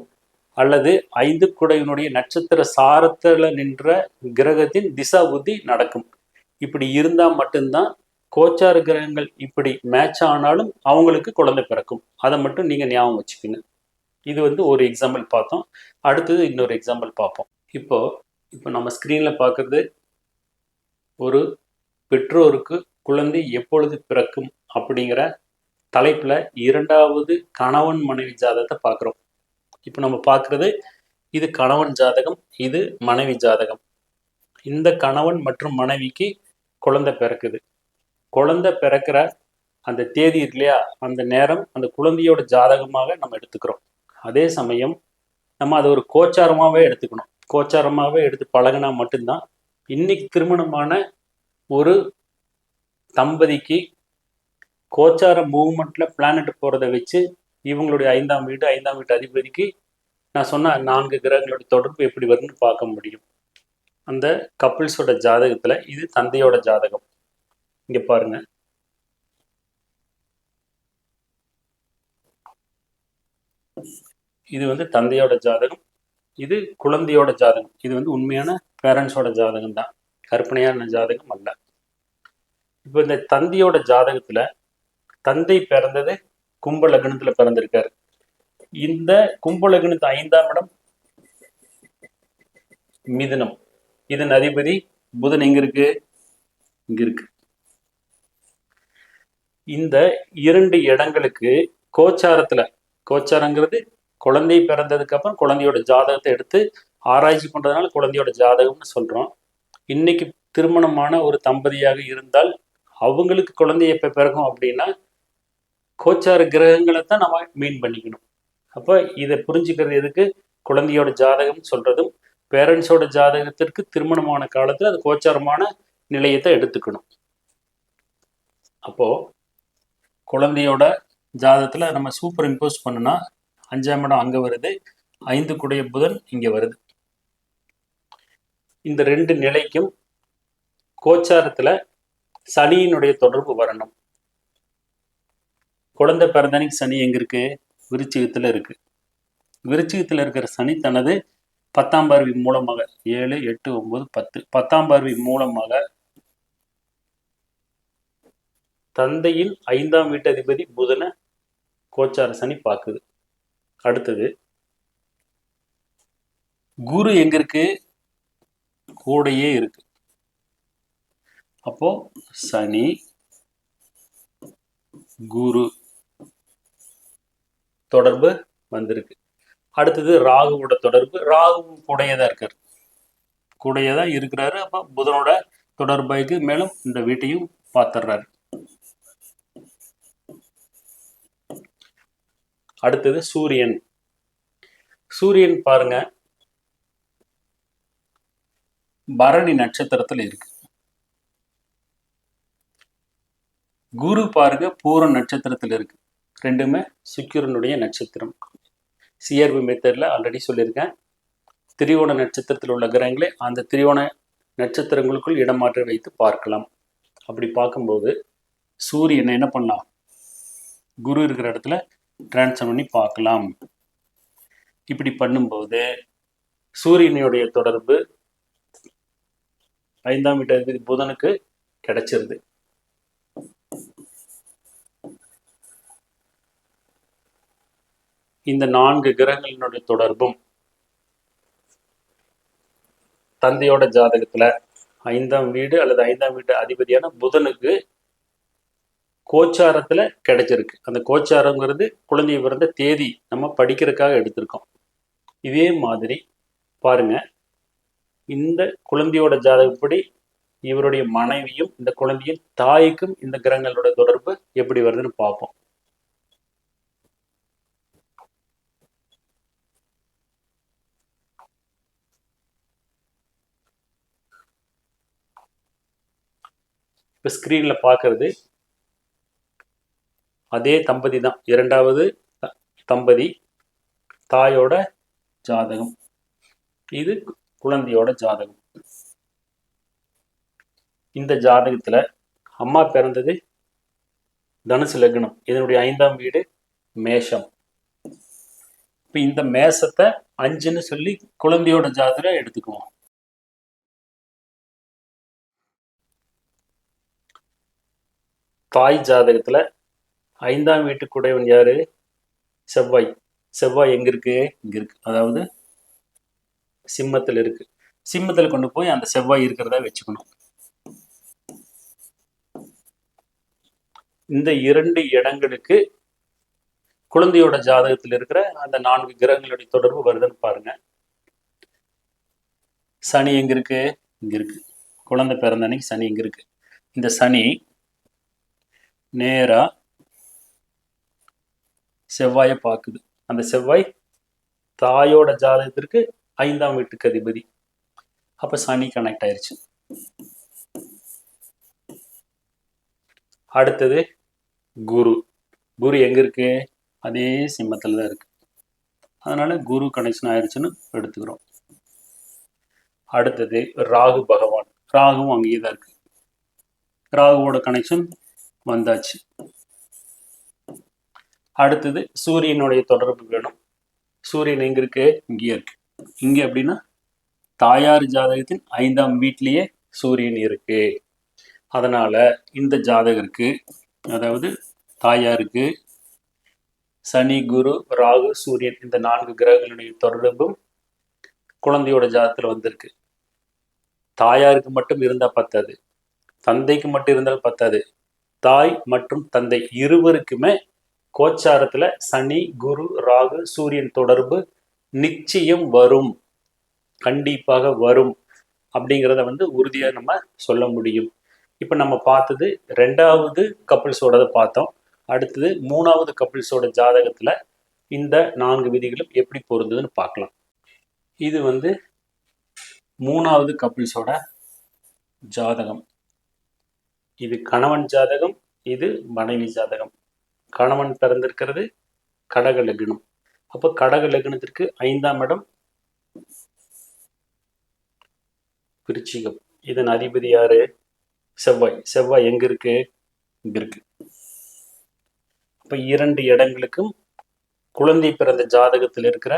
அல்லது 5 குடையினுடைய நட்சத்திர சாரத்துல நின்ற கிரகத்தின் திசா புத்தி நடக்கும். இப்படி இருந்தா மட்டும்தான் கோச்சார கிரகங்கள் இப்படி மேட்ச் ஆனாலும் அவங்களுக்கு குழந்தை பிறக்கும். அதை மட்டும் நீங்க ஞாபகம் வச்சுக்கணும். இது வந்து ஒரு எக்ஸாம்பிள் பார்த்தோம். அடுத்தது இன்னொரு எக்ஸாம்பிள் பார்ப்போம். இப்போ இப்போ நம்ம ஸ்க்ரீனில் பார்க்குறது ஒரு பெற்றோருக்கு குழந்தை எப்பொழுது பிறக்கும் அப்படிங்கிற தலைப்பில் இரண்டாவது கணவன் மனைவி ஜாதகத்தை பார்க்குறோம். இப்போ நம்ம பார்க்குறது இது கணவன் ஜாதகம், இது மனைவி ஜாதகம். இந்த கணவன் மற்றும் மனைவிக்கு குழந்தை பிறக்குது. குழந்தை பிறக்கிற அந்த தேதி இருக்கு இல்லையா, அந்த நேரம் அந்த குழந்தையோட ஜாதகமாக நம்ம எடுத்துக்கிறோம். அதே சமயம் நம்ம அதை ஒரு கோச்சாரமாகவே எடுத்துக்கணும். கோச்சாரமாகவே எடுத்து பழகினா மட்டும்தான் இன்னைக்கு திருமணமான ஒரு தம்பதிக்கு கோச்சார மூவ்மெண்ட்ல பிளானட் போகிறத வச்சு இவங்களுடைய ஐந்தாம் வீட்டு அதிபதிக்கு நான் சொன்ன 4 கிரகங்களோட தொடர்பு எப்படி வரும்னு பார்க்க முடியும். அந்த கப்பிள்ஸோட ஜாதகத்துல இது தந்தையோட ஜாதகம். இங்க பாருங்க, இது வந்து தந்தையோட ஜாதகம், இது குழந்தையோட ஜாதகம். இது வந்து உண்மையான பேரண்ட்ஸோட ஜாதகம் தான், கற்பனையான ஜாதகம் அல்ல. இப்போ இந்த தந்தையோட ஜாதகத்துல தந்தை பிறந்தது கும்ப லக்னத்துல பிறந்திருக்காரு. இந்த கும்ப லக்னத்து 5ஆம் இடம் மிதுனம். இதன் அதிபதி புதன் எங்க இருக்கு? இங்க இருக்கு. இந்த 2 இடங்களுக்கு கோச்சாரத்துல, கோச்சாரங்கிறது குழந்தை பிறந்ததுக்கு அப்புறம் குழந்தையோட ஜாதகத்தை எடுத்து ஆராய்ச்சி பண்றதுனால குழந்தையோட ஜாதகம்னு சொல்றோம். இன்னைக்கு திருமணமான ஒரு தம்பதியாக இருந்தால் அவங்களுக்கு குழந்தை எப்ப பிறக்கும் அப்படின்னா கோச்சார கிரகங்களை தான் நம்ம மீன் பண்ணிக்கணும். அப்போ இதை புரிஞ்சுக்கிறது எதுக்கு, குழந்தையோட ஜாதகம் சொல்றதும் பேரண்ட்ஸோட ஜாதகத்திற்கு திருமணமான காலத்துல அது கோச்சாரமான நிலையத்தை எடுத்துக்கணும். அப்போ குழந்தையோட ஜாதகத்துல நம்ம சூப்பர் இம்போஸ் பண்ணுனா 5ஆம் இடம் அங்க வருது, 5 குடைய புதன் இங்க வருது. இந்த 2 நிலைக்கும் கோச்சாரத்துல சனியினுடைய தொடர்பு வரணும். குழந்தை பிறந்தனைக்கு சனி எங்க இருக்கு? விருச்சிகத்துல இருக்கு. விருச்சிகத்துல இருக்கிற சனி தனது 10ஆம் பார்வை மூலமாக 7, 8, 9, 10 10ஆம் பார்வை மூலமாக தந்தையின் 5ஆம் வீட்டு அதிபதி புதனை கோச்சார சனி பார்க்குது. அடுத்தது குரு எங்க இருக்கு? கூடையே இருக்கு. அப்போ சனி குரு தொடர்பு வந்திருக்கு. அடுத்தது ராகுவோட தொடர்பு, ராகு கூடையதான் இருக்காரு, கூடையதான் இருக்கிறாரு. அப்போ புதனோட தொடர்புக்கு மேலும் இந்த வீட்டையும் பார்த்துடுறாரு. அடுத்தது சூரியன். சூரியன் பாருங்க பரணி நட்சத்திரத்துல இருக்கு. குரு பாருங்க பூர நட்சத்திரத்துல இருக்கு. ரெண்டுமே சுக்கிரனுடைய நட்சத்திரம். சிஆர்பி மெத்தட்ல ஆல்ரெடி சொல்லியிருக்கேன். திரிவோண நட்சத்திரத்தில் உள்ள கிரகங்களை அந்த திரிவோண நட்சத்திரங்களுக்குள் இடமாற்ற வைத்து பார்க்கலாம். அப்படி பார்க்கும்போது சூரியனை என்ன பண்ணலாம், குரு இருக்கிற இடத்துல டிரான்ஸ்ஃபர் பண்ணி பார்க்கலாம். இப்படி பண்ணும்போது சூரியனுடைய தொடர்பு 5ஆம் வீட்டு அதிபதி புதனுக்கு கிடைச்சிருது. இந்த 4 கிரகங்களினுடைய தொடர்பும் தந்தையோட ஜாதகத்துல 5ஆம் வீடு அல்லது 5ஆம் வீட்டு அதிபதியான புதனுக்கு கோச்சாரத்துல கிடைச்சிருக்கு. அந்த கோச்சாரங்கிறது குழந்தை பிறந்த தேதி நம்ம படிக்கிறதுக்காக எடுத்திருக்கோம். இதே மாதிரி பாருங்க, இந்த குழந்தையோட ஜாதகப்படி இவருடைய மனைவியும் இந்த குழந்தையின் தாய்க்கும் இந்த கிரகங்களோட தொடர்பு எப்படி வருதுன்னு பார்ப்போம். இப்போ ஸ்கிரீன்ல பார்க்கறது அதே தம்பதி தான், இரண்டாவது தம்பதி, தாயோட ஜாதகம், இது குழந்தையோட ஜாதகம். இந்த ஜாதகத்துல அம்மா பிறந்தது தனுசு லக்னம், இதனுடைய 5ஆம் வீடு மேஷம். இப்ப இந்த மேஷத்தை 5ன்னு சொல்லி குழந்தையோட ஜாதகம் எடுத்துக்குவோம். தாய் ஜாதகத்துல 5ஆம் வீட்டுக்குடையவன் யாரு? செவ்வாய். செவ்வாய் எங்க இருக்கு? இங்க இருக்கு. அதாவது சிம்மத்தில் இருக்கு. சிம்மத்தில் கொண்டு போய் அந்த செவ்வாய் இருக்கிறதா வச்சுக்கணும். இந்த 2 இடங்களுக்கு குழந்தையோட ஜாதகத்தில் இருக்கிற அந்த 4 கிரகங்களுடைய தொடர்பு வருதுன்னு பாருங்க. சனி எங்க இருக்கு? இங்க இருக்கு. குழந்தை பிறந்த அன்னைக்கு சனி எங்க இருக்கு? இந்த சனி நேரா செவ்வாயை பார்க்குது. அந்த செவ்வாய் தாயோட ஜாதகத்திற்கு 5ஆம் வீட்டுக்கு அதிபதி. அப்ப சனி கனெக்ட் ஆயிருச்சு. அடுத்தது குரு. குரு எங்க இருக்கு? அதே சிம்மத்தில் தான் இருக்கு. அதனால குரு கனெக்ஷன் ஆயிடுச்சுன்னு எடுத்துக்கிறோம். அடுத்தது ராகு பகவான். ராகுவும் அங்கேயே தான் இருக்கு. ராகுவோட கனெக்ஷன் வந்தாச்சு. அடுத்தது சூரியனுடைய தொடர்பு வேணும். சூரியன் எங்க இருக்கு? இங்கேயே இருக்கு. இங்க அப்படின்னா தாயார் ஜாதகத்தின் 5ஆம் வீட்டிலேயே சூரியன் இருக்கு. அதனால இந்த ஜாதகருக்கு, அதாவது தாயாருக்கு சனி, குரு, ராகு, சூரியன் இந்த 4 கிரகங்களுடைய தொடர்பும் குழந்தையோட ஜாதகத்தில் வந்திருக்கு. தாயாருக்கு மட்டும் இருந்தா பத்தாது, தந்தைக்கு மட்டும் இருந்தால் பத்தாது. தாய் மற்றும் தந்தை இருவருக்குமே கோச்சாரத்துல சனி, குரு, ராகு, சூரியன் தொடர்பு நிச்சயம் வரும், கண்டிப்பாக வரும் அப்படிங்கிறத உறுதியாக நம்ம சொல்ல முடியும். இப்போ நம்ம பார்த்தது 2வது கப்பிள்ஸோட பார்த்தோம். அடுத்தது 3வது கப்பிள்ஸோட ஜாதகத்துல இந்த 4 விதிகளும் எப்படி பொருந்ததுன்னு பார்க்கலாம். இது 3வது கப்பிள்ஸோட ஜாதகம். இது கணவன் ஜாதகம், இது மனைவி ஜாதகம். கணவன் பிறந்திருக்கிறது கடக லக்னம். அப்போ கடக லக்னத்திற்கு 5ஆம் இடம் விருச்சிகம். இதன் அதிபதி யாரு? செவ்வாய். செவ்வாய் எங்க இருக்கு? இங்க இருக்கு. அப்ப 2 இடங்களுக்கும் குழந்தை பிறந்த ஜாதகத்தில் இருக்கிற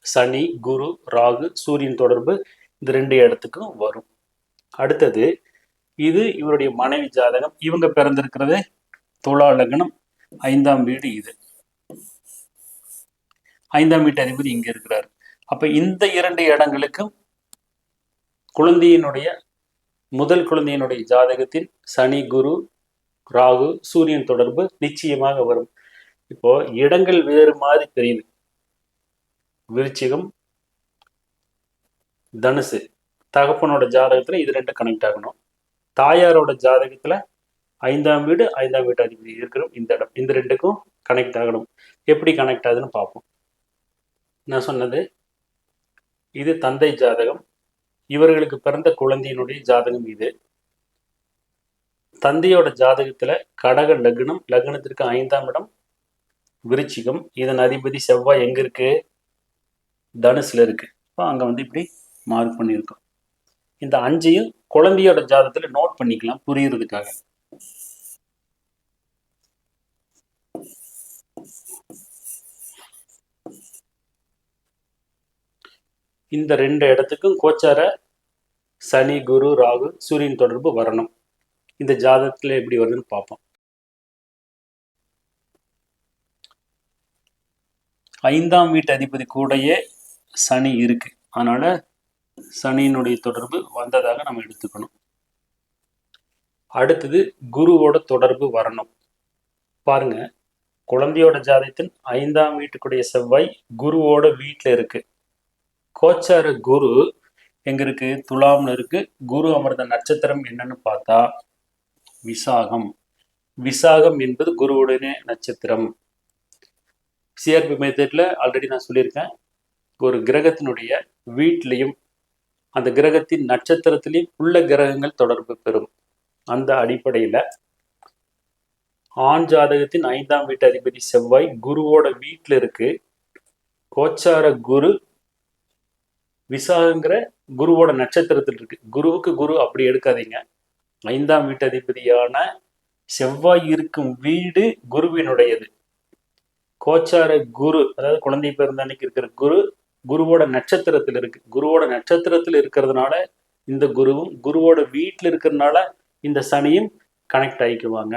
சனி, குரு, ராகு, சூரியன் தொடர்பு இந்த 2 இடத்துக்கும் வரும். அடுத்தது இது இவருடைய மனைவி ஜாதகம். இவங்க பிறந்திருக்கிறது துலா லக்னம், 5ஆம் வீடு. இது 5ஆம் வீட்டு அதிபதி இங்க இருக்கிறார். அப்ப இந்த 2 இடங்களுக்கும் குழந்தையினுடைய முதல் குழந்தையினுடைய ஜாதகத்தில் சனி, குரு, ராகு, சூரியன் தொடர்பு நிச்சயமாக வரும். இப்போ இடங்கள் வேறு மாதிரி தெரியுது. விருச்சிகம், தனுசு. தகப்பனோட ஜாதகத்துல இது 2 கனெக்ட் ஆகணும். தாயாரோட ஜாதகத்துல 5ஆம் வீடு, 5ஆம் வீட்டு அதிபதி இருக்கிறோம் இந்த இடம். இந்த 2க்கும் கனெக்ட் ஆகணும். எப்படி கனெக்ட் ஆகுதுன்னு பார்ப்போம். நான் சொன்னது இது தந்தை ஜாதகம். இவர்களுக்கு பிறந்த குழந்தையினுடைய ஜாதகம் இது. தந்தையோட ஜாதகத்துல கடக லக்னம், லக்னத்திற்கு 5ஆம் இடம் விருச்சிகம். இதன் அதிபதி செவ்வாய் எங்க இருக்கு? தனுசுல இருக்கு. இப்போ அங்க இப்படி மார்க் பண்ணியிருக்கோம். இந்த 5ஐயும் குழந்தையோட ஜாதகத்துல நோட் பண்ணிக்கலாம் புரியுறதுக்காக. இந்த 2 இடத்துக்கும் கோச்சார சனி, குரு, ராகு, சூரியன் தொடர்பு வரணும். இந்த ஜாதகத்துல எப்படி வருதுன்னு பார்ப்போம். 5ஆம் வீட்டு அதிபதி கூடயே சனி இருக்கு. அதனால சனியினுடைய தொடர்பு வந்ததாக நம்ம எடுத்துக்கணும். அடுத்தது குருவோட தொடர்பு வரணும். பாருங்க, குழந்தையோட ஜாதகத்தின் 5ஆம் வீட்டுக்குடைய செவ்வாய் குருவோட வீட்டில் இருக்கு. கோச்சார குரு எங்க இருக்கு? துலாம்ல இருக்கு. குரு அமர்ந்த நட்சத்திரம் என்னன்னு பார்த்தா விசாகம். விசாகம் என்பது குருவுடைய நட்சத்திரம். சிஆர்பி மெத்தட்ல ஆல்ரெடி நான் சொல்லியிருக்கேன். ஒரு கிரகத்தினுடைய வீட்டிலையும் அந்த கிரகத்தின் நட்சத்திரத்திலையும் உள்ள கிரகங்கள் தொடர்பு பெறும். அந்த அடிப்படையில ஆண் ஜாதகத்தின் 5ஆம் வீட்டு அதிபதி செவ்வாய் குருவோட வீட்டில் இருக்கு. கோச்சார குரு விசாகங்கிற குருவோட நட்சத்திரத்தில் இருக்கு. குருவுக்கு குரு அப்படி எடுக்காதீங்க. 5ஆம் வீட்டு அதிபதியான செவ்வாய் இருக்கும் வீடு குருவினுடையது. கோச்சார குரு, அதாவது குழந்தை பிறந்த அன்னைக்கு இருக்கிற குரு குருவோட நட்சத்திரத்தில் இருக்கு. குருவோட நட்சத்திரத்தில் இருக்கிறதுனால இந்த குருவும், குருவோட வீட்டில் இருக்கிறதுனால இந்த சனியும் கனெக்ட் ஆகிக்குவாங்க.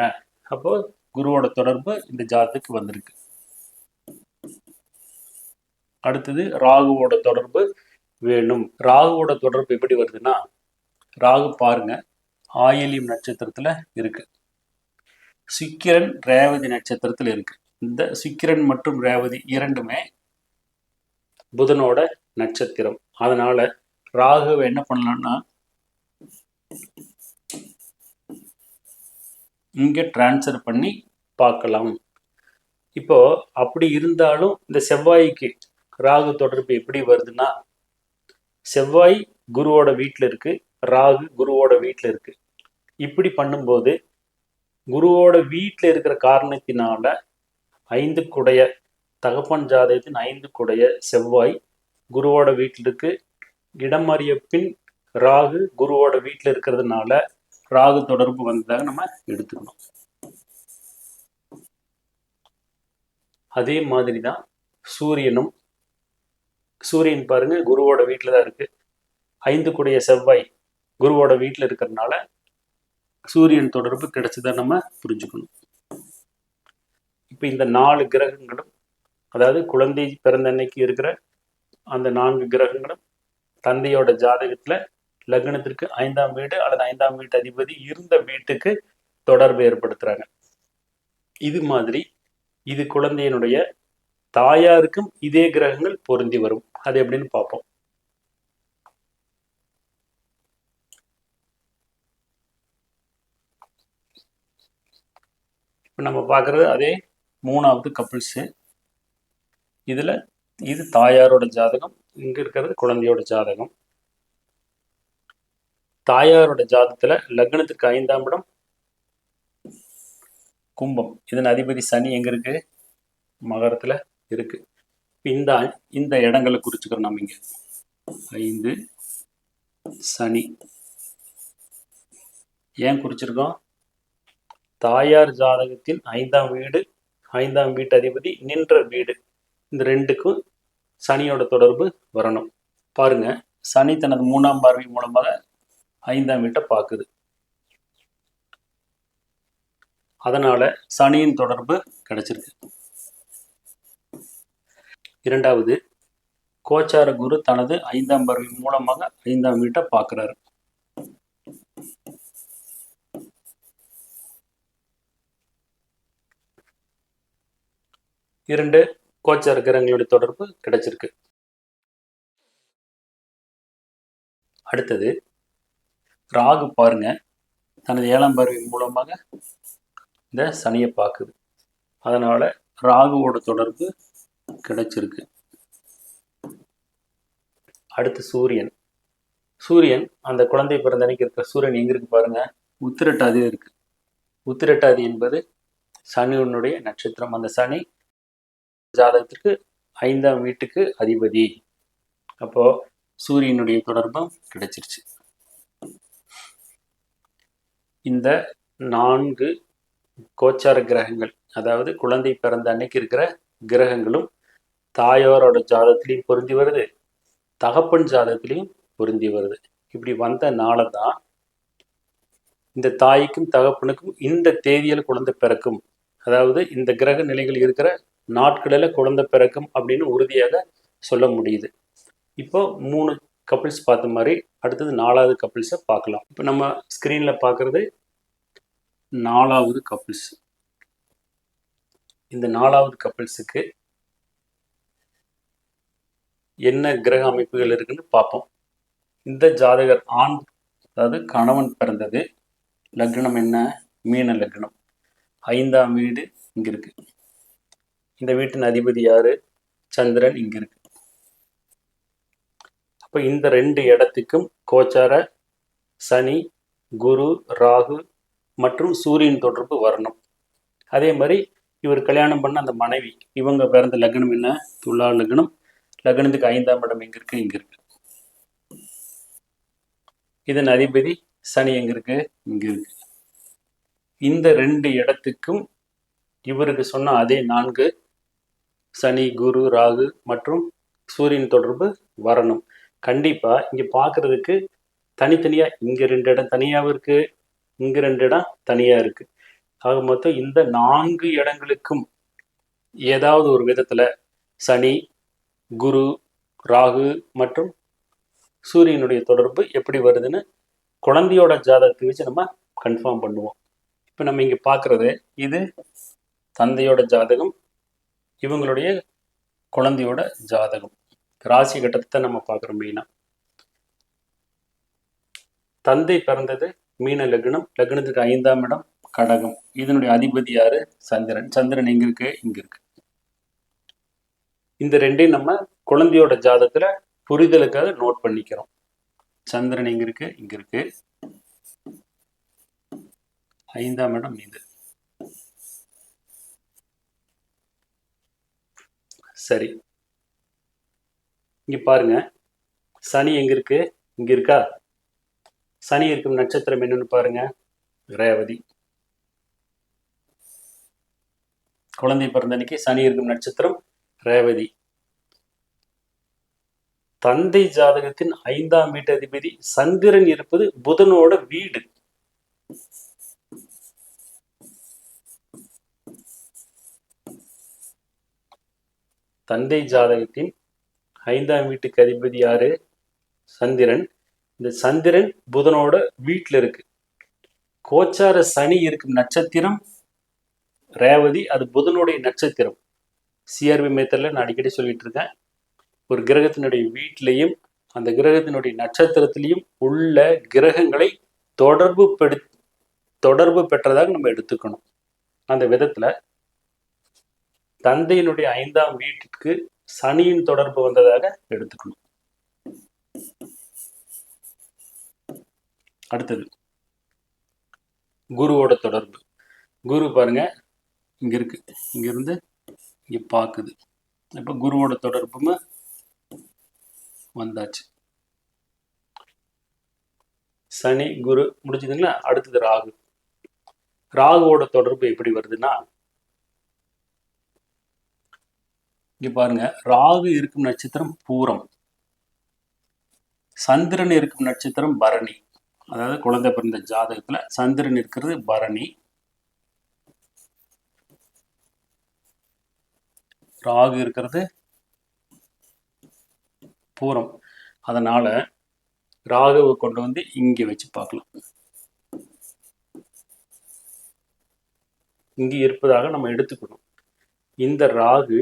அப்போ குருவோட தொடர்பு இந்த ஜாதத்துக்கு வந்திருக்கு. அடுத்தது ராகுவோட தொடர்பு வேணும். ராகுவோட தொடர்பு எப்படி வருதுன்னா, ராகு பாருங்க ஆயில்யம் நட்சத்திரத்துல இருக்கு, சுக்கிரன் ரேவதி நட்சத்திரத்தில் இருக்கு. இந்த சுக்கிரன் மற்றும் ரேவதி இரண்டுமே புதனோட நட்சத்திரம். அதனால ராகுவை என்ன பண்ணலாம்னா இங்க டிரான்ஸ்ஃபர் பண்ணி பார்க்கலாம். இப்போ அப்படி இருந்தாலும் இந்த செவ்வாய்க்கு ராகு தொடர்பு எப்படி வருதுன்னா, செவ்வாய் குருவோட வீட்டில் இருக்கு, ராகு குருவோட வீட்டில் இருக்கு. இப்படி பண்ணும்போது குருவோட வீட்டில் இருக்கிற காரணத்தினால 5 தகப்பன் ஜாதகத்தின் 5 செவ்வாய் குருவோட வீட்டில் இருக்கு. இடம் மாறிய பின் ராகு குருவோட வீட்டில் இருக்கிறதுனால ராகு தொடர்பு வந்ததாக நம்ம எடுத்துக்கணும். அதே மாதிரி தான் சூரியனும். சூரியன் பாருங்க குருவோட வீட்டில் தான் இருக்கு. 5 செவ்வாய் குருவோட வீட்டில் இருக்கிறதுனால சூரியன் தொடர்பு கிடைச்சதான் நம்ம புரிஞ்சுக்கணும். இப்போ இந்த 4 கிரகங்களும், அதாவது குழந்தை பிறந்த அன்னைக்கு இருக்கிற அந்த 4 கிரகங்களும் தந்தையோட ஜாதகத்துல லக்னத்திற்கு 5ஆம் வீடு அல்லது 5ஆம் வீட்டு அதிபதி இருந்த வீட்டுக்கு தொடர்பு ஏற்படுத்துறாங்க. இது மாதிரி இது குழந்தையினுடைய தாயாருக்கும் இதே கிரகங்கள் பொருந்தி வரும். அது எப்படின்னு பார்ப்போம். இப்போ நம்ம பார்க்கறது அதே 3வது கப்பிள்ஸு. இதுல இது தாயாரோட ஜாதகம், இங்க இருக்கிறது குழந்தையோட ஜாதகம். தாயாரோட ஜாதகத்துல லக்னத்துக்கு 5ஆம் இடம் கும்பம், இதன் அதிபதி சனி எங்க இருக்கு, மகரத்துல இருக்கு. இந்த இந்த இடங்களை குறிச்சுக்கிறோம் நம்ம இங்க. 5 சனி ஏன் குறிச்சிருக்கோம், தாயார் ஜாதகத்தில் 5ஆம் வீடு 5ஆம் வீட்டு அதிபதி நின்ற வீடு, இந்த ரெண்டுக்கும் சனியோட தொடர்பு வரணும். பாருங்க சனி தனது 3ஆம் பார்வை மூலமாக 5ஆம் வீட்டை பார்க்குது. அதனால சனியின் தொடர்பு கிடைச்சிருக்கு. இரண்டாவது, கோச்சார குரு தனது 5ஆம் பார்வை மூலமாக 5ஆம் வீட்டை பார்க்கிறாரு. இரண்டு கோச்சார கிரகங்களுடைய தொடர்பு கிடைச்சிருக்கு. அடுத்தது ராகு பாருங்க தனது 7ஆம் பார்வை மூலமாக இந்த சனியை பார்க்குது. அதனால ராகுவோட தொடர்பு கிடைச்சிருக்கு. அடுத்து சூரியன். சூரியன் அந்த குழந்தை பிறந்த அன்னைக்கு இருக்கிற சூரியன் எங்க இருக்கு பாருங்க, உத்திரட்டாதி இருக்கு. உத்திரட்டாதி என்பது சனியினுடைய நட்சத்திரம். அந்த சனி ஜாதகத்திற்கு 5ஆம் வீட்டுக்கு அதிபதி. அப்போ சூரியனுடைய தொடர்பும் கிடைச்சிருச்சு. இந்த 4 கோச்சார கிரகங்கள், அதாவது குழந்தை பிறந்த அன்னைக்கு இருக்கிற கிரகங்களும் தாயாரோட ஜாதகத்திலையும் பொருந்தி வருது, தகப்பன் ஜாதகத்திலையும் பொருந்தி வருது. இப்படி வந்தனால தான் இந்த தாய்க்கும் தகப்பனுக்கும் இந்த தேதியில் குழந்தை பிறக்கும், அதாவது இந்த கிரக நிலைகள் இருக்கிற நாட்களில் குழந்தை பிறக்கும் அப்படின்னு உறுதியாக சொல்ல முடியுது. இப்போ 3 கப்பிள்ஸ் பார்த்த மாதிரி அடுத்தது 4வது கப்பிள்ஸை பார்க்கலாம். இப்போ நம்ம ஸ்க்ரீனில் பார்க்குறது 4வது கப்பிள்ஸ். இந்த 4வது கப்பிள்ஸுக்கு என்ன கிரக அமைப்புகள் இருக்குன்னு பார்ப்போம். இந்த ஜாதகர் ஆண், அதாவது கணவன் பிறந்தது, லக்னம் என்ன, மீன லக்னம், 5ஆம் வீடு இங்க இருக்கு. இந்த வீட்டின் அதிபதி யாரு, சந்திரன் இங்க இருக்கு. அப்ப இந்த 2 இடத்துக்கும் கோச்சார சனி, குரு, ராகு மற்றும் சூரியன் தொடர்பு வரணும். அதே மாதிரி இவர் கல்யாணம் பண்ண அந்த மனைவி, இவங்க பிறந்த லக்னம் என்ன, துலா லக்னம். லக்னத்துக்கு 5ஆம் இடம் எங்க இருக்கு, இங்க இருக்கு. இதன் அதிபதி சனி எங்க இருக்கு, இங்க இருக்கு. இந்த 2 இடத்துக்கும் இவருக்கு சொன்ன அதே 4 சனி, குரு, ராகு மற்றும் சூரியன் தொடர்பு வரணும். கண்டிப்பா இங்க பார்க்கறதுக்கு தனித்தனியா இங்க 2 இடம் தனியாவும் இருக்கு, இங்க 2 இடம் தனியா இருக்கு. ஆக மொத்தம் இந்த 4 இடங்களுக்கும் ஏதாவது ஒரு விதத்துல சனி, குரு, ராகு மற்றும் சூரியனுடைய தொடர்பு எப்படி வருதுன்னு குழந்தையோட ஜாதகத்தை வச்சு நம்ம கன்ஃபார்ம் பண்ணுவோம். இப்போ நம்ம இங்கே பார்க்குறது இது தந்தையோட ஜாதகம், இவங்களுடைய குழந்தையோட ஜாதகம். ராசி கட்டத்தை நம்ம பார்க்குறோம். மெயினாக தந்தை பிறந்தது மீன லக்னம், லக்னத்துக்கு 5ஆம் இடம் கடகம். இதனுடைய அதிபதி யாரு? சந்திரன். சந்திரன் எங்க இருக்கு? இங்க இருக்கு. இந்த ரெண்டையும் நம்ம குழந்தையோட ஜாதகத்துல புரிதலுக்காக நோட் பண்ணிக்கிறோம். சந்திரன் எங்க இருக்கு? இங்க இருக்கு. 5ஆம் இடம் இது. சரி, இங்க பாருங்க, சனி எங்க இருக்கு? இங்க இருக்கா? சனி இருக்கும் நட்சத்திரம் என்னன்னு பாருங்க, ரேவதி. குழந்தை பிறந்த அன்னைக்கு சனி இருக்கும் நட்சத்திரம் ரேவதி. தந்தை ஜாதகத்தின் 5ஆம் வீட்டு அதிபதி சந்திரன் இருப்பது புதனோட வீடு. தந்தை ஜாதகத்தின் 5ஆம் வீட்டுக்கு அதிபதி யாரு? சந்திரன். இந்த சந்திரன் புதனோட வீட்டில் இருக்கு. கோச்சார சனி இருக்கும் நட்சத்திரம் ரேவதி, அது புதனுடைய நட்சத்திரம். சிஆர்பி மெத்தட்ல நான் அடிக்கடி சொல்லிட்டு இருக்கேன், ஒரு கிரகத்தினுடைய வீட்டிலையும் அந்த கிரகத்தினுடைய நட்சத்திரத்திலையும் உள்ள கிரகங்களை தொடர்பு பெற்றதாக நம்ம எடுத்துக்கணும். அந்த விதத்துல தந்தையினுடைய 5ஆம் வீட்டிற்கு சனியின் தொடர்பு வந்ததாக எடுத்துக்கணும். அடுத்தது குருவோட தொடர்பு. குரு பாருங்க இங்க இருக்கு, இங்க இருந்து இங்க பாக்குது. இப்ப குருவோட தொடர்பும் வந்தாச்சு. சனி குரு முடிஞ்சதுங்களா? அடுத்தது ராகு. ராகுவோட தொடர்பு எப்படி வருதுன்னா, இங்க பாருங்க, ராகு இருக்கும் நட்சத்திரம் பூரம், சந்திரன் இருக்கும் நட்சத்திரம் பரணி. அதாவது குழந்தை பிறந்த ஜாதகத்துல சந்திரன் இருக்கிறது பரணி, ராகு இருக்கிறது பூரம். அதனால ராகுவை கொண்டு வந்து இங்க வச்சு பார்க்கலாம். இங்க இருப்பதாக நம்ம எடுத்துக்கணும். இந்த ராகு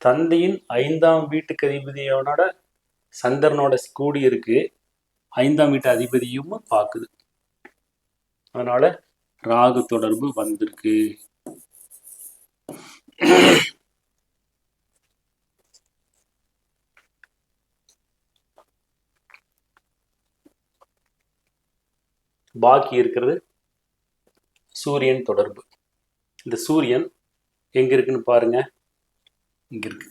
தந்தையின் 5ஆம் வீட்டுக்கு அதிபதியோட சந்திரனோட கூடி இருக்கு, 5ஆம் வீட்டு அதிபதியும் பார்க்குது. அதனால ராகு தொடர்பு வந்திருக்கு. பாக்கி இருக்கிறது சூரியன் தொடர்பு. இந்த சூரியன் எங்க இருக்குன்னு பாருங்க, இங்க இருக்கு.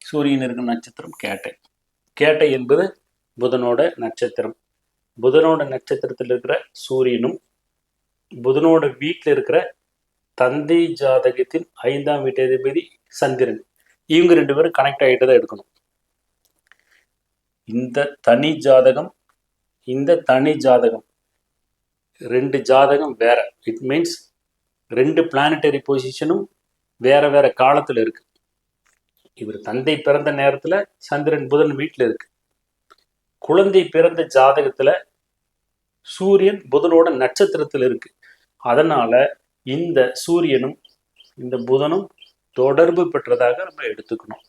சூரியன் இருக்கும் நட்சத்திரம் கேட்டை. கேட்டை என்பது புதனோட நட்சத்திரம். புதனோட நட்சத்திரத்தில் இருக்கிற சூரியனும் புதனோட வீட்டில் இருக்கிற தந்தை ஜாதகத்தின் 5ஆம் வீட்டு அதிபதி சந்திரன், இவங்க 2 பேரும் கனெக்ட் ஆகிட்டு தான் எடுக்கணும். இந்த தனி ஜாதகம், இந்த தனி ஜாதகம் 2 ஜாதகம் வேற. இட் மீன்ஸ் 2 பிளானட்டரி பொசிஷனும் வேற வேற காலத்துல இருக்கு. இவர் தந்தை பிறந்த நேரத்துல சந்திரன் புதன் வீட்டில் இருக்கு. குழந்தை பிறந்த ஜாதகத்துல சூரியன் புதனோட நட்சத்திரத்தில் இருக்கு. அதனால இந்த சூரியனும் இந்த புதனும் தொடர்பு பெற்றதாக நம்ம எடுத்துக்கணும்.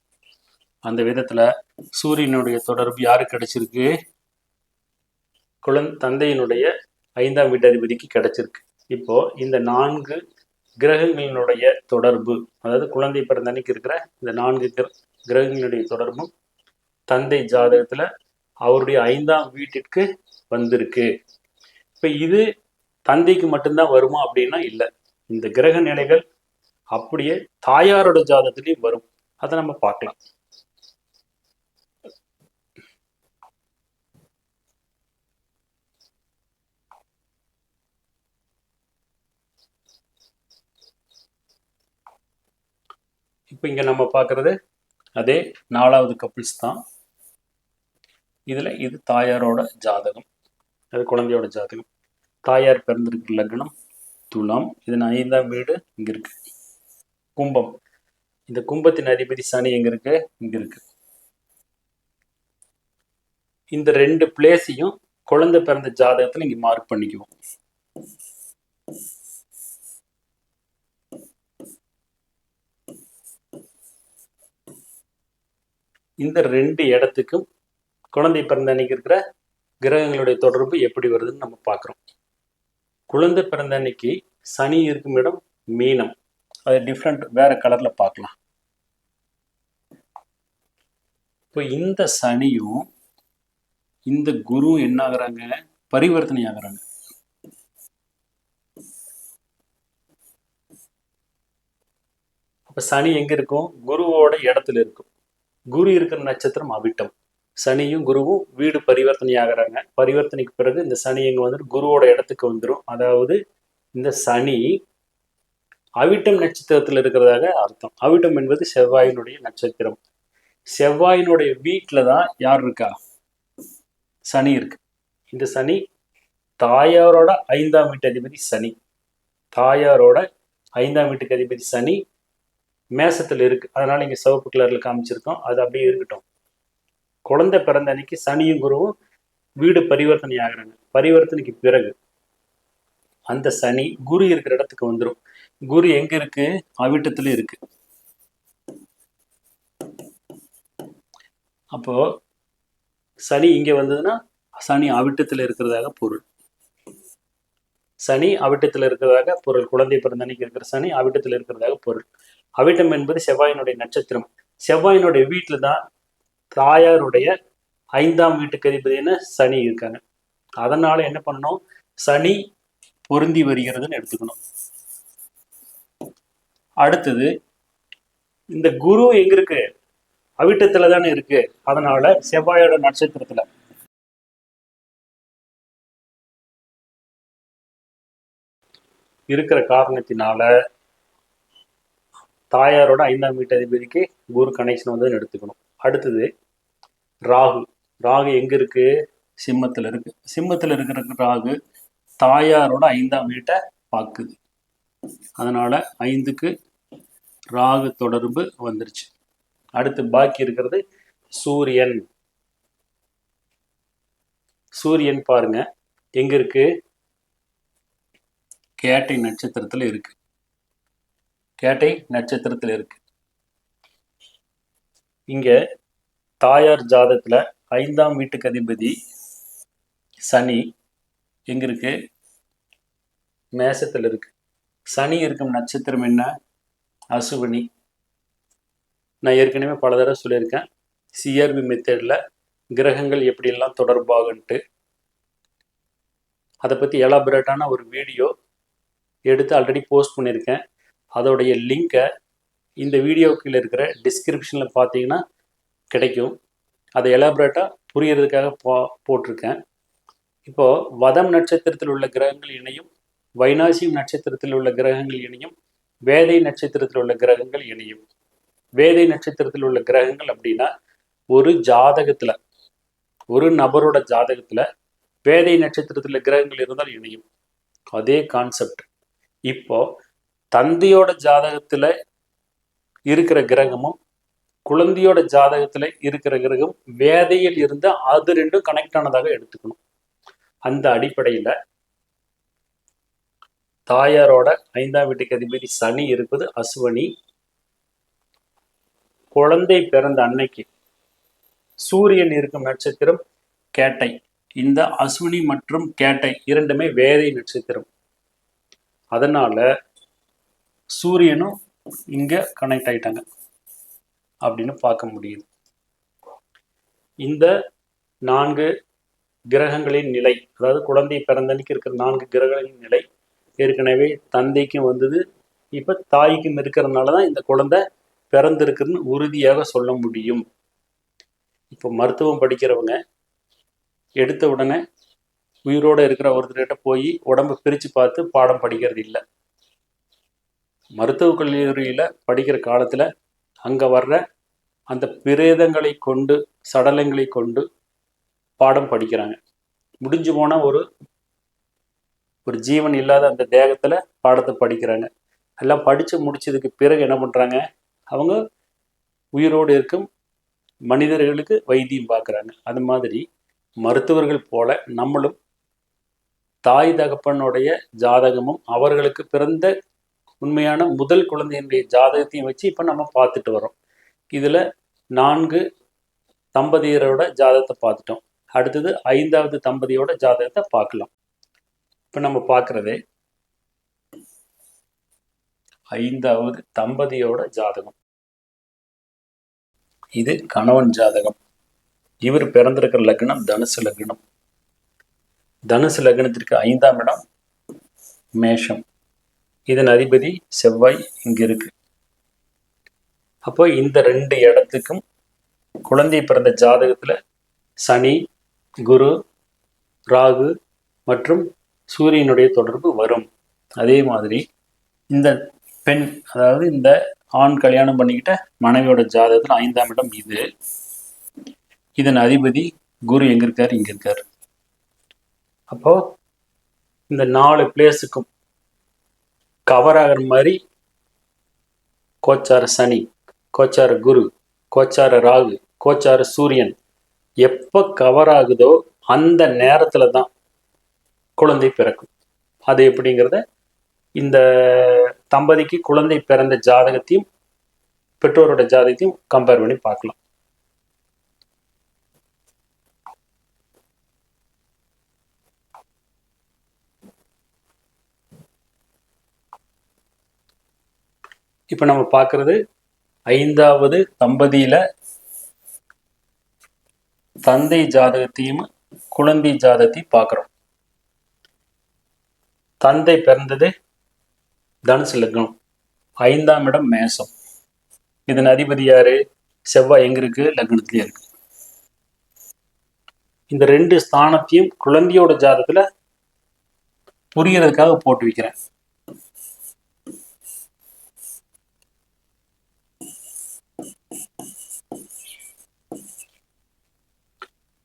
அந்த விதத்துல சூரியனுடைய தொடர்பு யாரு கிடைச்சிருக்கு? தந்தையினுடைய 5ஆம் வீட்டு அதிபதிக்கு கிடைச்சிருக்கு. இப்போ இந்த 4 கிரகங்களினுடைய தொடர்பு, அதாவது குழந்தை பிறந்த அன்னைக்கு இருக்கிற இந்த 4 கிரகங்களுடைய தொடர்பும் தந்தை ஜாதகத்துல அவருடைய 5ஆம் வீட்டிற்கு வந்திருக்கு. இப்ப இது தந்தைக்கு மட்டும்தான் வருமா அப்படின்னா இல்லை. இந்த கிரக நிலைகள் அப்படியே தாயாரோட ஜாதகத்திலையும் வரும். அதை நம்ம பார்க்கலாம். இப்போ இங்க நம்ம பார்க்கறது அதே 4வது கப்பிள்ஸ் தான். இதுல இது தாயாரோட ஜாதகம், அது குழந்தையோட ஜாதகம். தாயார் பிறந்திருக்கு லக்னம் துலாம், இது 5ஆம் வீடு இங்க இருக்கு கும்பம். இந்த கும்பத்தின் அதிபதி சனி எங்க இருக்கு? இங்க இருக்கு. இந்த 2 பிளேஸையும் குழந்தை பிறந்த ஜாதகத்துல இங்க மார்க் பண்ணிக்குவோம். இந்த 2 இடத்துக்கும் குழந்தை பிறந்த அன்னைக்கு இருக்கிற கிரகங்களுடைய தொடர்பு எப்படி வருதுன்னு நம்ம பார்க்குறோம். குழந்தை பிறந்த அன்னைக்கு சனி இருக்கும் இடம் மீனம். அது டிஃப்ரெண்ட், வேற கலர்ல பார்க்கலாம். இப்போ இந்த சனியும் இந்த குரு என்ன ஆகுறாங்க? பரிவர்த்தனை ஆகுறாங்க. அப்ப சனி எங்க இருக்கும்? குருவோட இடத்துல இருக்கும். குரு இருக்கிற நட்சத்திரம் அவிட்டம். சனியும் குருவும் வீடு பரிவர்த்தனை ஆகுறாங்க. பரிவர்த்தனைக்கு பிறகு இந்த சனி எங்க வந்துட்டு குருவோட இடத்துக்கு வந்துடும். அதாவது இந்த சனி அவிட்டம் நட்சத்திரத்தில் இருக்கிறதாக அர்த்தம். அவிட்டம் என்பது செவ்வாயினுடைய நட்சத்திரம். செவ்வாயினுடைய வீட்டில் தான் யார் இருக்கா? சனி இருக்கு. இந்த சனி தாயாரோட 5ஆம் வீட்டு அதிபதி சனி. தாயாரோட 5ஆம் வீட்டுக்கு அதிபதி சனி மேசத்தில் இருக்கு. அதனால இங்க சிவப்பு கலர்ல காமிச்சிருக்கோம். அது அப்படியே இருக்கட்டும். குழந்தை பிறந்த அன்னைக்கு சனியும் குருவும் வீடு பரிவர்த்தனை ஆகுறாங்க. பரிவர்த்தனைக்கு பிறகு அந்த சனி குரு இருக்கிற இடத்துக்கு வந்துடும். குரு எங்க இருக்கு? அவிட்டத்துல இருக்கு. அப்போ சனி இங்க வந்ததுன்னா சனி அவிட்டத்துல இருக்கிறதாக பொருள். சனி அவிட்டத்தில் இருக்கிறதாக பொருள். குழந்தை பிறந்த அன்னைக்கு இருக்கிற சனி அவிட்டத்தில் இருக்கிறதாக பொருள். அவிட்டம் என்பது செவ்வாயினுடைய நட்சத்திரம். செவ்வாயினுடைய வீட்டுல தான் தாயாருடைய 5ஆம் வீட்டுக்கு அதிபதினு சனி இருக்காங்க. அதனால என்ன பண்ணணும்? சனி பொருந்தி வருகிறதுன்னு எடுத்துக்கணும். அடுத்தது இந்த குரு எங்க இருக்கு? அவிட்டத்துல தானே இருக்கு. அதனால செவ்வாயோட நட்சத்திரத்துல இருக்கிற காரணத்தினால தாயாரோட 5ஆம் வீட்டு அதிபதிக்கு குரு கனெக்ஷன் வந்து எடுத்துக்கணும். அடுத்தது ராகு. ராகு எங்க இருக்கு? சிம்மத்துல இருக்கு. சிம்மத்துல இருக்கிற ராகு தாயாரோட 5ஆம் வீட்டை பார்க்குது. அதனால 5க்கு ராகு தொடர்பு வந்துருச்சு. அடுத்து பாக்கி இருக்கிறது சூரியன். சூரியன் பாருங்க எங்க இருக்கு? கேட்டை நட்சத்திரத்துல இருக்கு. கேட்டை நட்சத்திரத்துல இருக்கு. இங்க தாயார் ஜாதகத்துல 5ஆம் வீட்டுக்கு அதிபதி சனி எங்க இருக்கு? மேசத்துல இருக்கு. சனி இருக்கும் நட்சத்திரம் என்ன? அசுவினி. நான் ஏற்கனவே பல தடவை சொல்லியிருக்கேன், சிஆர்பி மெத்தட்ல கிரகங்கள் எப்படியெல்லாம் தொடர்பாகுன்ட்டு. அதை பற்றி எலாபரேட்டான ஒரு வீடியோ எடுத்து ஆல்ரெடி போஸ்ட் பண்ணியிருக்கேன். அதோடைய லிங்கை இந்த வீடியோக்குள்ள இருக்கிற டிஸ்கிரிப்ஷனில் பார்த்தீங்கன்னா கிடைக்கும். அதை எலாபரேட்டாக புரியறதுக்காக போட்டிருக்கேன். இப்போது வதம் நட்சத்திரத்தில் உள்ள கிரகங்கள் இணையும், வைனாசியம் நட்சத்திரத்தில் உள்ள கிரகங்கள் இணையும், வேதை நட்சத்திரத்தில் உள்ள கிரகங்கள் இணையும். வேதை நட்சத்திரத்தில் உள்ள கிரகங்கள் அப்படின்னா ஒரு ஜாதகத்துல, ஒரு நபரோட ஜாதகத்துல வேதை நட்சத்திரத்துல கிரகங்கள் இருந்தால் இணையும். அதே கான்செப்ட். இப்போ தந்தையோட ஜாதகத்துல இருக்கிற கிரகமும் குழந்தையோட ஜாதகத்துல இருக்கிற கிரகம் வேதையில் இருந்த அது ரெண்டும் கனெக்ட் ஆனதாக எடுத்துக்கணும். அந்த அடிப்படையில தாயாரோட 5ஆம் வீட்டுக்கு அதிபதி சனி இருப்பது அசுவனி. குழந்தை பிறந்த அன்னைக்கு சூரியன் இருக்கும் நட்சத்திரம் கேட்டை. இந்த அஸ்வினி மற்றும் கேட்டை இரண்டுமே வேதை நட்சத்திரம். அதனால சூரியனும் இங்க கனெக்ட் ஆயிட்டாங்க அப்படின்னு பார்க்க முடியுது. இந்த 4 கிரகங்களின் நிலை, அதாவது குழந்தை பிறந்தன்னைக்கு இருக்கிற 4 கிரகங்களின் நிலை ஏற்கனவே தந்தைக்கும் வந்தது, இப்ப தாய்க்கும் இருக்கிறதுனாலதான் இந்த குழந்தை பிறந்திருக்குன்னு உறுதியாக சொல்ல முடியும். இப்போ மருத்துவம் படிக்கிறவங்க எடுத்த உடனே உயிரோடு இருக்கிற ஒருத்தர்கிட்ட போய் உடம்பை பிரித்து பார்த்து பாடம் படிக்கிறது இல்லை. மருத்துவக் கல்லூரியில் படிக்கிற காலத்தில் அங்கே வர்ற அந்த பிரேதங்களை கொண்டு, சடலங்களை கொண்டு பாடம் படிக்கிறாங்க. முடிஞ்சு போனால் ஒரு ஜீவன் இல்லாத அந்த தேகத்தில் பாடத்தை படிக்கிறாங்க. எல்லாம் படித்து முடிச்சதுக்கு பிறகு என்ன பண்ணுறாங்க? அவங்க உயிரோடு இருக்கும் மனிதர்களுக்கு வைத்தியம் பார்க்குறாங்க. அது மாதிரி மருத்துவர்கள் போல நம்மளும் தாய் தகப்பனுடைய ஜாதகமும் அவர்களுக்கு பிறந்த உண்மையான முதல் குழந்தையினுடைய ஜாதகத்தையும் வச்சு இப்போ நம்ம பார்த்துட்டு வரோம். இதில் 4 தம்பதியரோட ஜாதகத்தை பார்த்துட்டோம். அடுத்தது 5வது தம்பதியோட ஜாதகத்தை பார்க்கலாம். இப்போ நம்ம பார்க்குறது 5வது தம்பதியோட ஜாதகம். இது கணவன் ஜாதகம். இவர் பிறந்திருக்கிற லக்னம் தனுசு லக்னம். தனுசு லக்னத்திற்கு 5ஆம் இடம் மேஷம். இதன் அதிபதி செவ்வாய் இங்க இருக்கு. அப்போ இந்த 2 இடத்துக்கும் குழந்தை பிறந்த ஜாதகத்துல சனி, குரு, ராகு மற்றும் சூரியனுடைய தொடர்பு வரும். அதே மாதிரி இந்த பெண், அதாவது இந்த ஆண் கல்யாணம் பண்ணிக்கிட்ட மனைவியோட ஜாதகத்துல 5ஆம் இடம் இது. இதன் அதிபதி குரு எங்க இருக்காரு? இங்க இருக்காரு. அப்போ இந்த 4 பிளேஸுக்கும் கவர் ஆகிற மாதிரி கோச்சார சனி, கோச்சார குரு, கோச்சார ராகு, கோச்சார சூரியன் எப்போ கவர் ஆகுதோ அந்த நேரத்தில் தான் குழந்தை பிறக்கும். அது எப்படிங்கிறத இந்த தம்பதிக்கு குழந்தை பிறந்த ஜாதகத்தையும் பெற்றோரோட ஜாதகத்தையும் கம்பேர் பண்ணி பார்க்கலாம். இப்போ நம்ம பார்க்கறது 5வது தம்பதியில தந்தை ஜாதகத்தையும் குழந்தை ஜாதகத்தையும் பார்க்குறோம். தந்தை பிறந்தது தனுசு லக்னம், 5ஆம் இடம் மேசம். இதன் அதிபதி யாரு? செவ்வாய் எங்க இருக்கு? லக்னத்திலே இருக்கு. இந்த 2 ஸ்தானத்தையும் குழந்தையோட ஜாதகத்துல புரியறதுக்காக போட்டு வைக்கிறேன்.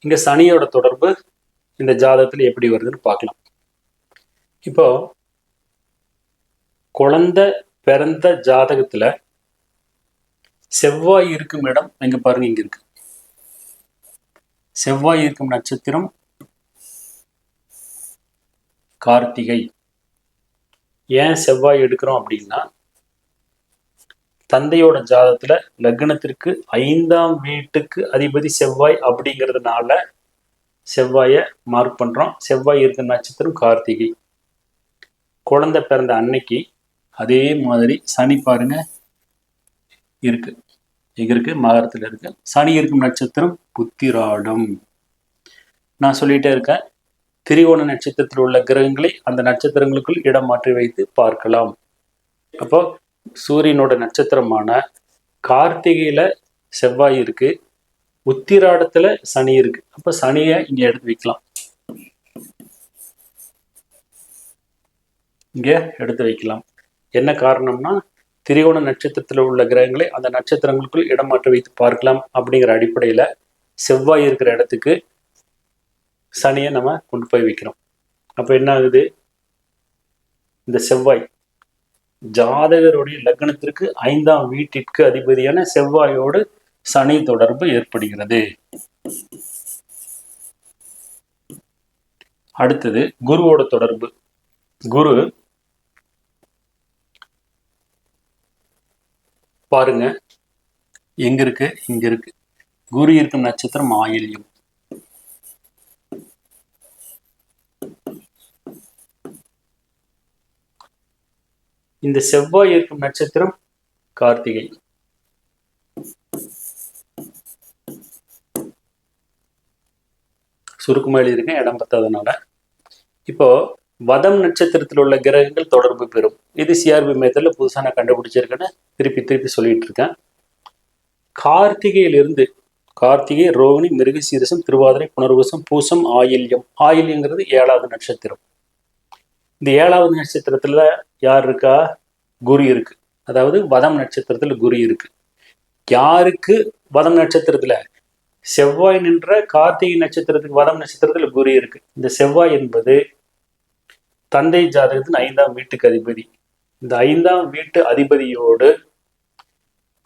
இங்க சனியோட தொடர்பு இந்த ஜாதகத்துல எப்படி வருதுன்னு பார்க்கலாம். இப்போ குழந்தை பிறந்த ஜாதகத்துல செவ்வாய் இருக்கும் இடம் எங்க பாருங்க, இங்க இருக்கு. செவ்வாய் இருக்கும் நட்சத்திரம் கார்த்திகை. ஏன் செவ்வாய் எடுக்கிறோம் அப்படின்னா, தந்தையோட ஜாதகத்துல லக்னத்திற்கு 5ஆம் வீட்டுக்கு அதிபதி செவ்வாய் அப்படிங்கிறதுனால செவ்வாயை மார்க் பண்றோம். செவ்வாய் இருக்கிற நட்சத்திரம் கார்த்திகை. குழந்தை பிறந்த அன்னைக்கு அதே மாதிரி சனி பாருங்க இருக்கு, எங்க இருக்கு? மகரத்துல இருக்கு. சனி இருக்கும் நட்சத்திரம் உத்திராடம். நான் சொல்லிட்டே இருக்கேன், திரிகோண நட்சத்திரத்தில் உள்ள கிரகங்களை அந்த நட்சத்திரங்களுக்குள் இடம் மாற்றி வைத்து பார்க்கலாம். அப்போ சூரியனோட நட்சத்திரமான கார்த்திகையில செவ்வாய் இருக்கு, உத்திராடத்துல சனி இருக்கு. அப்ப சனியை இங்க எடுத்து வைக்கலாம். இங்க எடுத்து வைக்கலாம். என்ன காரணம்னா, திரிகோண நட்சத்திரத்தில் உள்ள கிரகங்களை அந்த நட்சத்திரங்களுக்குள் இடம் மாற்றி வைத்து பார்க்கலாம் அப்படிங்கிற அடிப்படையில செவ்வாய் இருக்கிற இடத்துக்கு சனியை நம்ம கொண்டு போய் வைக்கிறோம். அப்ப என்ன ஆகுது? இந்த செவ்வாய் ஜாதகருடைய லக்னத்திற்கு 5ஆம் வீட்டிற்கு அதிபதியான செவ்வாயோடு சனி தொடர்பு ஏற்படுகிறது. அடுத்தது குருவோட தொடர்பு. குரு பாருங்க எங்க இருக்கு? இங்க இருக்கு. குரு இருக்கும் நட்சத்திரம் ஆயில்யம். இந்த செவ்வாய் இருக்கும் நட்சத்திரம் கார்த்திகை. சுருக்குமா எழுதியிருக்கேன் இடம் பத்தாதனால. இப்போ வதம் நட்சத்திரத்தில் உள்ள கிரகங்கள் தொடர்பு பெறும். இது சிஆர்பி மெத்தட்ல புதுசா நான் கண்டுபிடிச்சிருக்கேன்னு திருப்பி சொல்லிட்டு இருக்கேன். கார்த்திகையிலிருந்து கார்த்திகை, ரோகிணி, மிருகசீரிசம், திருவாதிரை, புனர்வசம், பூசம், ஆயில்யம். ஆயில்யங்கிறது 7வது நட்சத்திரம். இந்த 7வது நட்சத்திரத்துல யார் இருக்கா? குரு இருக்கு. அதாவது வதம் நட்சத்திரத்துல குரு இருக்கு. யாருக்கு வதம் நட்சத்திரத்துல? செவ்வாய் நின்ற கார்த்திகை நட்சத்திரத்துக்கு வதம் நட்சத்திரத்துல குரு இருக்கு. இந்த செவ்வாய் என்பது தந்தை ஜாதகத்தின் 5ஆம் வீட்டுக்கு அதிபதி. இந்த 5ஆம் வீட்டு அதிபதியோடு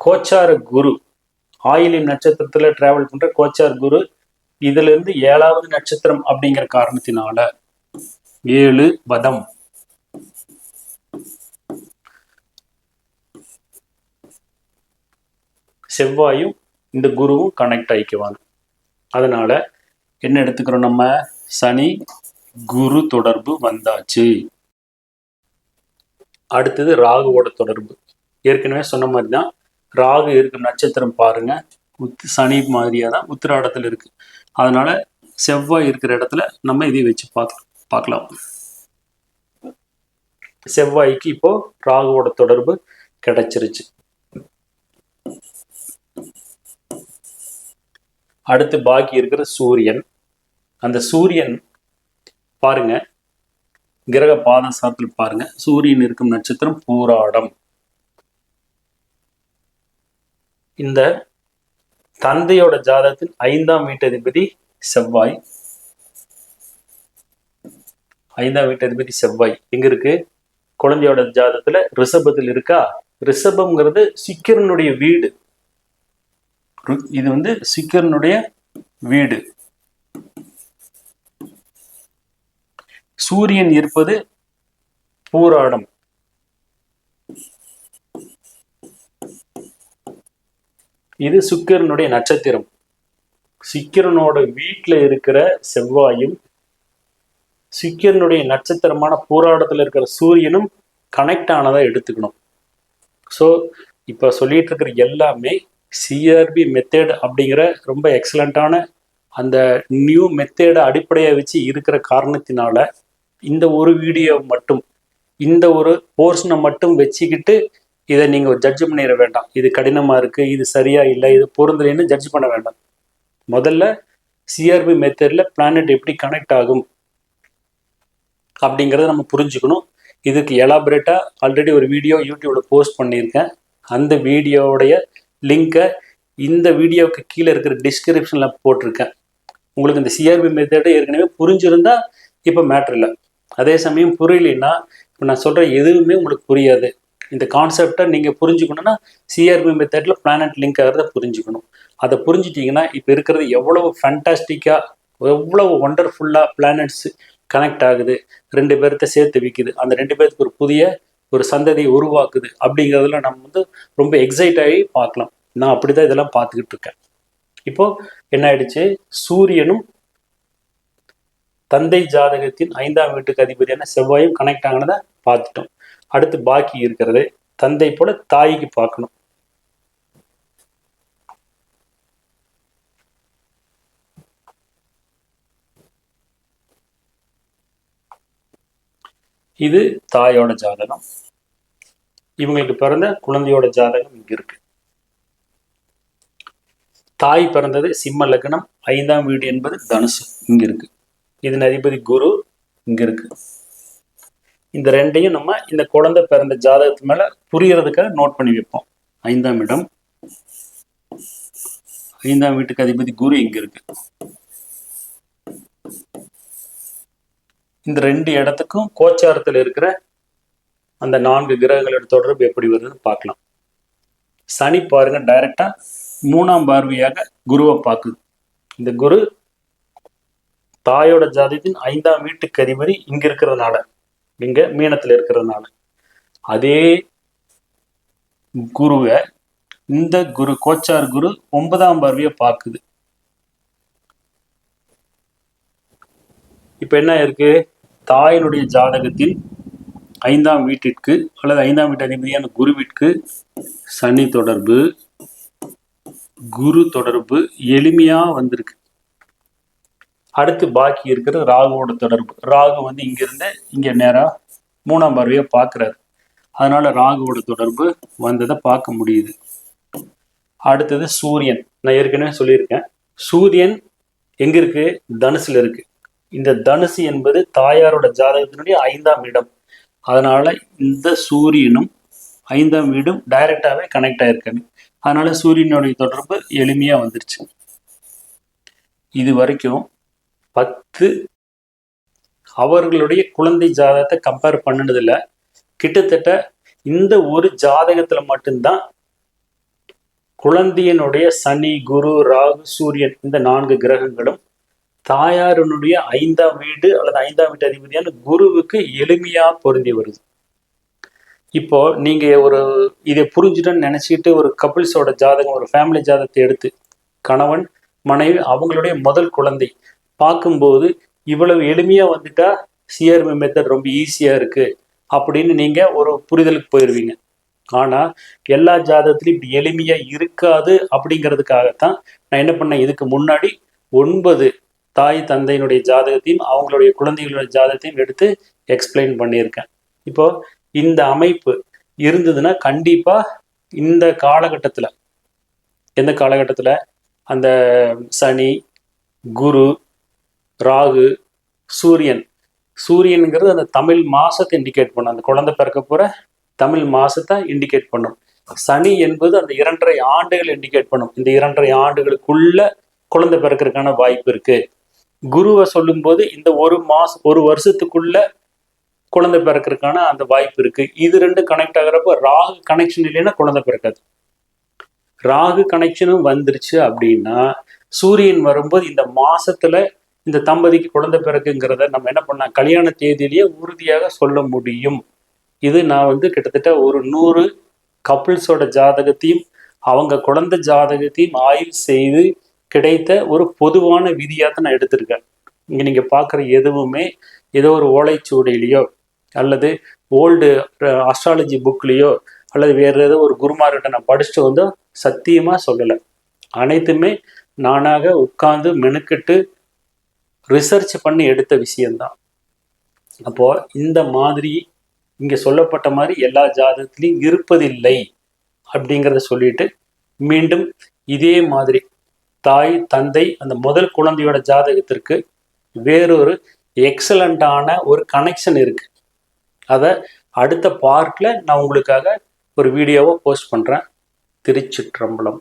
கோச்சார குரு ஆயிலியம் நட்சத்திரத்துல டிராவல் பண்ற கோச்சார் குரு இதுல இருந்து 7வது நட்சத்திரம் அப்படிங்கிற காரணத்தினால 7 வதம் செவ்வாயும் இந்த குருவும் கனெக்ட் ஆயிக்குவாங்க. அதனால என்ன எடுத்துக்கிறோம், நம்ம சனி குரு தொடர்பு வந்தாச்சு. அடுத்தது ராகுவோட தொடர்பு. ஏற்கனவே சொன்ன மாதிரி தான், ராகு இருக்கிற நட்சத்திரம் பாருங்க சனி மாதிரியா தான் உத்திராடத்தில் இருக்கு. அதனால செவ்வாய் இருக்கிற இடத்துல நம்ம இதை வச்சு பார்க்கலாம். செவ்வாய்க்கு இப்போ ராகுவோட தொடர்பு கிடைச்சிருச்சு. அடுத்து பாக்கி இருக்கிற சூரியன். அந்த சூரியன் பாருங்க கிரக பாதசாரத்தில் பாருங்க, சூரியன் இருக்கும் நட்சத்திரம் பூராடம். இந்த தந்தையோட ஜாதகத்தின் 5ஆம் வீட்டதிபதி செவ்வாய். 5ஆம் வீட்டதிபதி செவ்வாய் எங்க இருக்கு? குழந்தையோட ஜாதகத்துல ரிஷபத்தில் இருக்கா? ரிஷபம்ங்கிறது சுக்கிரனுடைய வீடு. இது வந்து சுக்கிரனுடைய வீடு. சூரியன் இருப்பது பூராடம். இது சுக்கிரனுடைய நட்சத்திரம். சுக்கிரனோட வீட்டுல இருக்கிற செவ்வாயும் சுக்கிரனுடைய நட்சத்திரமான பூராடத்துல இருக்கிற சூரியனும் கனெக்ட் ஆனதா எடுத்துக்கணும். ஸோ இப்ப சொல்லிட்டு இருக்கிற எல்லாமே சிஆர்பி மெத்தட் அப்படிங்கிற ரொம்ப எக்ஸலண்டான அந்த நியூ மெத்தேடை அடிப்படையாக வச்சு இருக்கிற காரணத்தினால இந்த ஒரு வீடியோ மட்டும், இந்த ஒரு போர்ஷனை மட்டும் வச்சுக்கிட்டு இதை நீங்கள் ஜட்ஜ் பண்ணிட வேண்டாம். இது கடினமாக இருக்குது, இது சரியா இல்லை, இது பொருந்தலைன்னு ஜட்ஜ் பண்ண வேண்டாம். முதல்ல சிஆர்பி மெத்தடில் பிளானட் எப்படி கனெக்ட் ஆகும் அப்படிங்கிறத நம்ம புரிஞ்சுக்கணும். இதுக்கு எலாபரேட்டாக ஆல்ரெடி ஒரு வீடியோ யூடியூப்ல போஸ்ட் பண்ணியிருக்கேன். அந்த வீடியோவுடைய லிங்கை இந்த வீடியோவுக்கு கீழே இருக்கிற டிஸ்கிரிப்ஷனில் போட்டிருக்கேன். உங்களுக்கு இந்த சிஆர்பி மெத்தடை ஏற்கனவே புரிஞ்சிருந்தா இப்போ மேட்ரு இல்லை. அதே சமயம் புரியலைன்னா இப்போ நான் சொல்கிற எதுவுமே உங்களுக்கு புரியாது. இந்த கான்செப்டை நீங்கள் புரிஞ்சுக்கணுன்னா சிஆர்பி மெத்தடில் பிளானட் லிங்க் ஆகிறத புரிஞ்சுக்கணும். அதை புரிஞ்சிட்டிங்கன்னா இப்போ இருக்கிறது எவ்வளவு ஃபேண்டாஸ்டிக்காக, எவ்வளவு ஒண்டர்ஃபுல்லாக பிளானட்ஸ் கனெக்ட் ஆகுது, 2 பேர்த்த சேர்த்து வைக்குது, அந்த 2 பேருக்கு ஒரு புதிய ஒரு சந்ததியை உருவாக்குது அப்படிங்கிறதுல நம்ம வந்து ரொம்ப எக்ஸைட் ஆகி பார்க்கலாம். நான் அப்படிதான் இதெல்லாம் பார்த்துக்கிட்டு இருக்கேன். இப்போ என்ன ஆயிடுச்சு, சூரியனும் தந்தை ஜாதகத்தின் 5ஆம் வீட்டுக்கு அதிபதியான செவ்வாயும் கனெக்ட் ஆகினதை பார்த்துட்டோம். அடுத்து பாக்கி இருக்கிறது தந்தை போல தாய்க்கு பார்க்கணும். இது தாயோட ஜாதகம். இவங்களுக்கு பிறந்த குழந்தையோட ஜாதகம் இங்க இருக்கு. தாய் பிறந்தது சிம்ம லக்னம், 5ஆம் வீடு என்பது தனுசு இங்க இருக்கு. இதன் அதிபதி குரு இங்க இருக்கு. இந்த ரெண்டையும் நம்ம இந்த குழந்தை பிறந்த ஜாதகத்து மேல புரியறதுக்காக நோட் பண்ணி வைப்போம். 5ஆம் இடம், 5ஆம் வீட்டுக்கு அதிபதி குரு இங்க இருக்கு. இந்த 2 இடத்துக்கும் கோச்சாரத்தில் இருக்கிற அந்த 4 கிரகங்களோட தொடர்பு எப்படி வருதுன்னு பார்க்கலாம். சனி பாருங்க டைரக்டா 3ஆம் பார்வையாக குருவை பார்க்குது. இந்த குரு தாயோட ஜாதகத்தின் 5ஆம் வீட்டுக்கு அதிபதி இங்க இருக்கிறதுனால, இங்க மீனத்துல இருக்கிறதுனால, அதே குருவை இந்த குரு கோச்சார் குரு 9ஆம் பார்வையை பார்க்குது. இப்ப என்ன இருக்கு, தாயினுடைய ஜாதகத்தில் 5ஆம் வீட்டிற்கு அல்லது 5ஆம் வீட்டு அதிபதியான குருவிற்கு சனி தொடர்பு, குரு தொடர்பு எளிமையா வந்திருக்கு. அடுத்து பாக்கி இருக்கிறது ராகுவோட தொடர்பு. ராகு வந்து இங்கிருந்து இங்க நேரா 3ஆம் பார்வையை பார்க்கிறாரு. அதனால ராகுவோட தொடர்பு வந்ததை பார்க்க முடியுது. அடுத்தது சூரியன். நான் ஏற்கனவே சொல்லியிருக்கேன், சூரியன் எங்க இருக்கு, தனுசுல இருக்கு. இந்த தனுசு என்பது தாயாரோட ஜாதகத்தினுடைய 5ஆம் இடம். அதனால இந்த சூரியனும் 5ஆம் வீடும் டைரக்டாவே கனெக்ட் ஆயிருக்காங்க. அதனால சூரியனுடைய தொடர்பு எளிமையா வந்துருச்சு. இது வரைக்கும் 10 அவர்களுடைய குழந்தை ஜாதகத்தை கம்பேர் பண்ணினதுல கிட்டத்தட்ட இந்த ஒரு ஜாதகத்துல மட்டும்தான் குழந்தையினுடைய சனி, குரு, ராகு, சூரியன் இந்த 4 கிரகங்களும் தாயாரினுடைய 5ஆம் வீடு அல்லது 5ஆம் வீட்டு அதிபதியான குருவுக்கு எளிமையா பொருந்தி வருது. இப்போ நீங்க இதை புரிஞ்சுட்டோன்னு நினைச்சிட்டு ஒரு கப்பிள்ஸோட ஜாதகம், ஒரு ஃபேமிலி ஜாதகத்தை எடுத்து கணவன் மனைவி அவங்களுடைய முதல் குழந்தை பார்க்கும்போது இவ்வளவு எளிமையா வந்துட்டா சிஆர்பி மெத்தட் ரொம்ப ஈஸியா இருக்கு அப்படின்னு நீங்க ஒரு புரிதலுக்கு போயிடுவீங்க. ஆனா எல்லா ஜாதகத்திலும் இப்படி எளிமையா இருக்காது. அப்படிங்கிறதுக்காகத்தான் நான் என்ன பண்ணேன், இதுக்கு முன்னாடி 9 தாய் தந்தையினுடைய ஜாதகத்தையும் அவங்களுடைய குழந்தைகளுடைய ஜாதகத்தையும் எடுத்து எக்ஸ்பிளைன் பண்ணியிருக்கேன். இப்போ இந்த அமைப்பு இருந்ததுன்னா கண்டிப்பா இந்த காலகட்டத்துல, எந்த காலகட்டத்துல அந்த சனி, குரு, ராகு, சூரியன்ங்கிறது அந்த தமிழ் மாசத்தை இண்டிகேட் பண்ணும். அந்த குழந்தை பிறக்க போற தமிழ் மாசத்தை இண்டிகேட் பண்ணும். சனி என்பது அந்த 2.5 ஆண்டுகள் இண்டிகேட் பண்ணும். இந்த 2.5 ஆண்டுகளுக்குள்ள குழந்தை பிறக்கிறதுக்கான வாய்ப்பு இருக்கு. குருவை சொல்லும் போது இந்த ஒரு வருஷத்துக்குள்ள குழந்தை பிறக்கிறதுக்கான அந்த வாய்ப்பு இருக்கு. இது 2 கனெக்ட் ஆகிறப்ப ராகு கனெக்ஷன் இல்லைன்னா குழந்தை பிறக்காது. ராகு கனெக்ஷனும் வந்துருச்சு அப்படின்னா சூரியன் வரும்போது இந்த மாசத்துல இந்த தம்பதிக்கு குழந்தை பிறக்குங்கிறத நம்ம என்ன பண்ணலாம், கல்யாண தேதியிலேயே உறுதியாக சொல்ல முடியும். இது நான் கிட்டத்தட்ட ஒரு 100 கப்பிள்ஸோட ஜாதகத்தையும் அவங்க குழந்தை ஜாதகத்தையும் ஆய்வு செய்து கிடைத்த ஒரு பொதுவான விதியாக நான் எடுத்திருக்கேன். இங்க நீங்க பார்க்குற எதுவுமே ஏதோ ஒரு ஓலைச்சுவடியிலையோ அல்லது ஓல்டு அஸ்ட்ராலஜி புக்லேயோ அல்லது வேறு ஏதோ ஒரு குருமார்கிட்ட நான் படிச்சுட்டு சத்தியமா சொல்லலை. அனைத்துமே நானாக உட்கார்ந்து மெனுக்கிட்டு ரிசர்ச் பண்ணி எடுத்த விஷயம்தான். அப்போ இந்த மாதிரி இங்க சொல்லப்பட்ட மாதிரி எல்லா ஜாதகத்திலையும் இருப்பதில்லை அப்படிங்கிறத சொல்லிட்டு மீண்டும் இதே மாதிரி தாய் தந்தை அந்த முதல் குழந்தையோட ஜாதகத்திற்கு வேறொரு எக்ஸலண்டான ஒரு கனெக்ஷன் இருக்கு. அதை அடுத்த பார்ட்ல நான் உங்களுக்காக ஒரு வீடியோவை போஸ்ட் பண்றேன். திருச்சிற்றம்பலம்.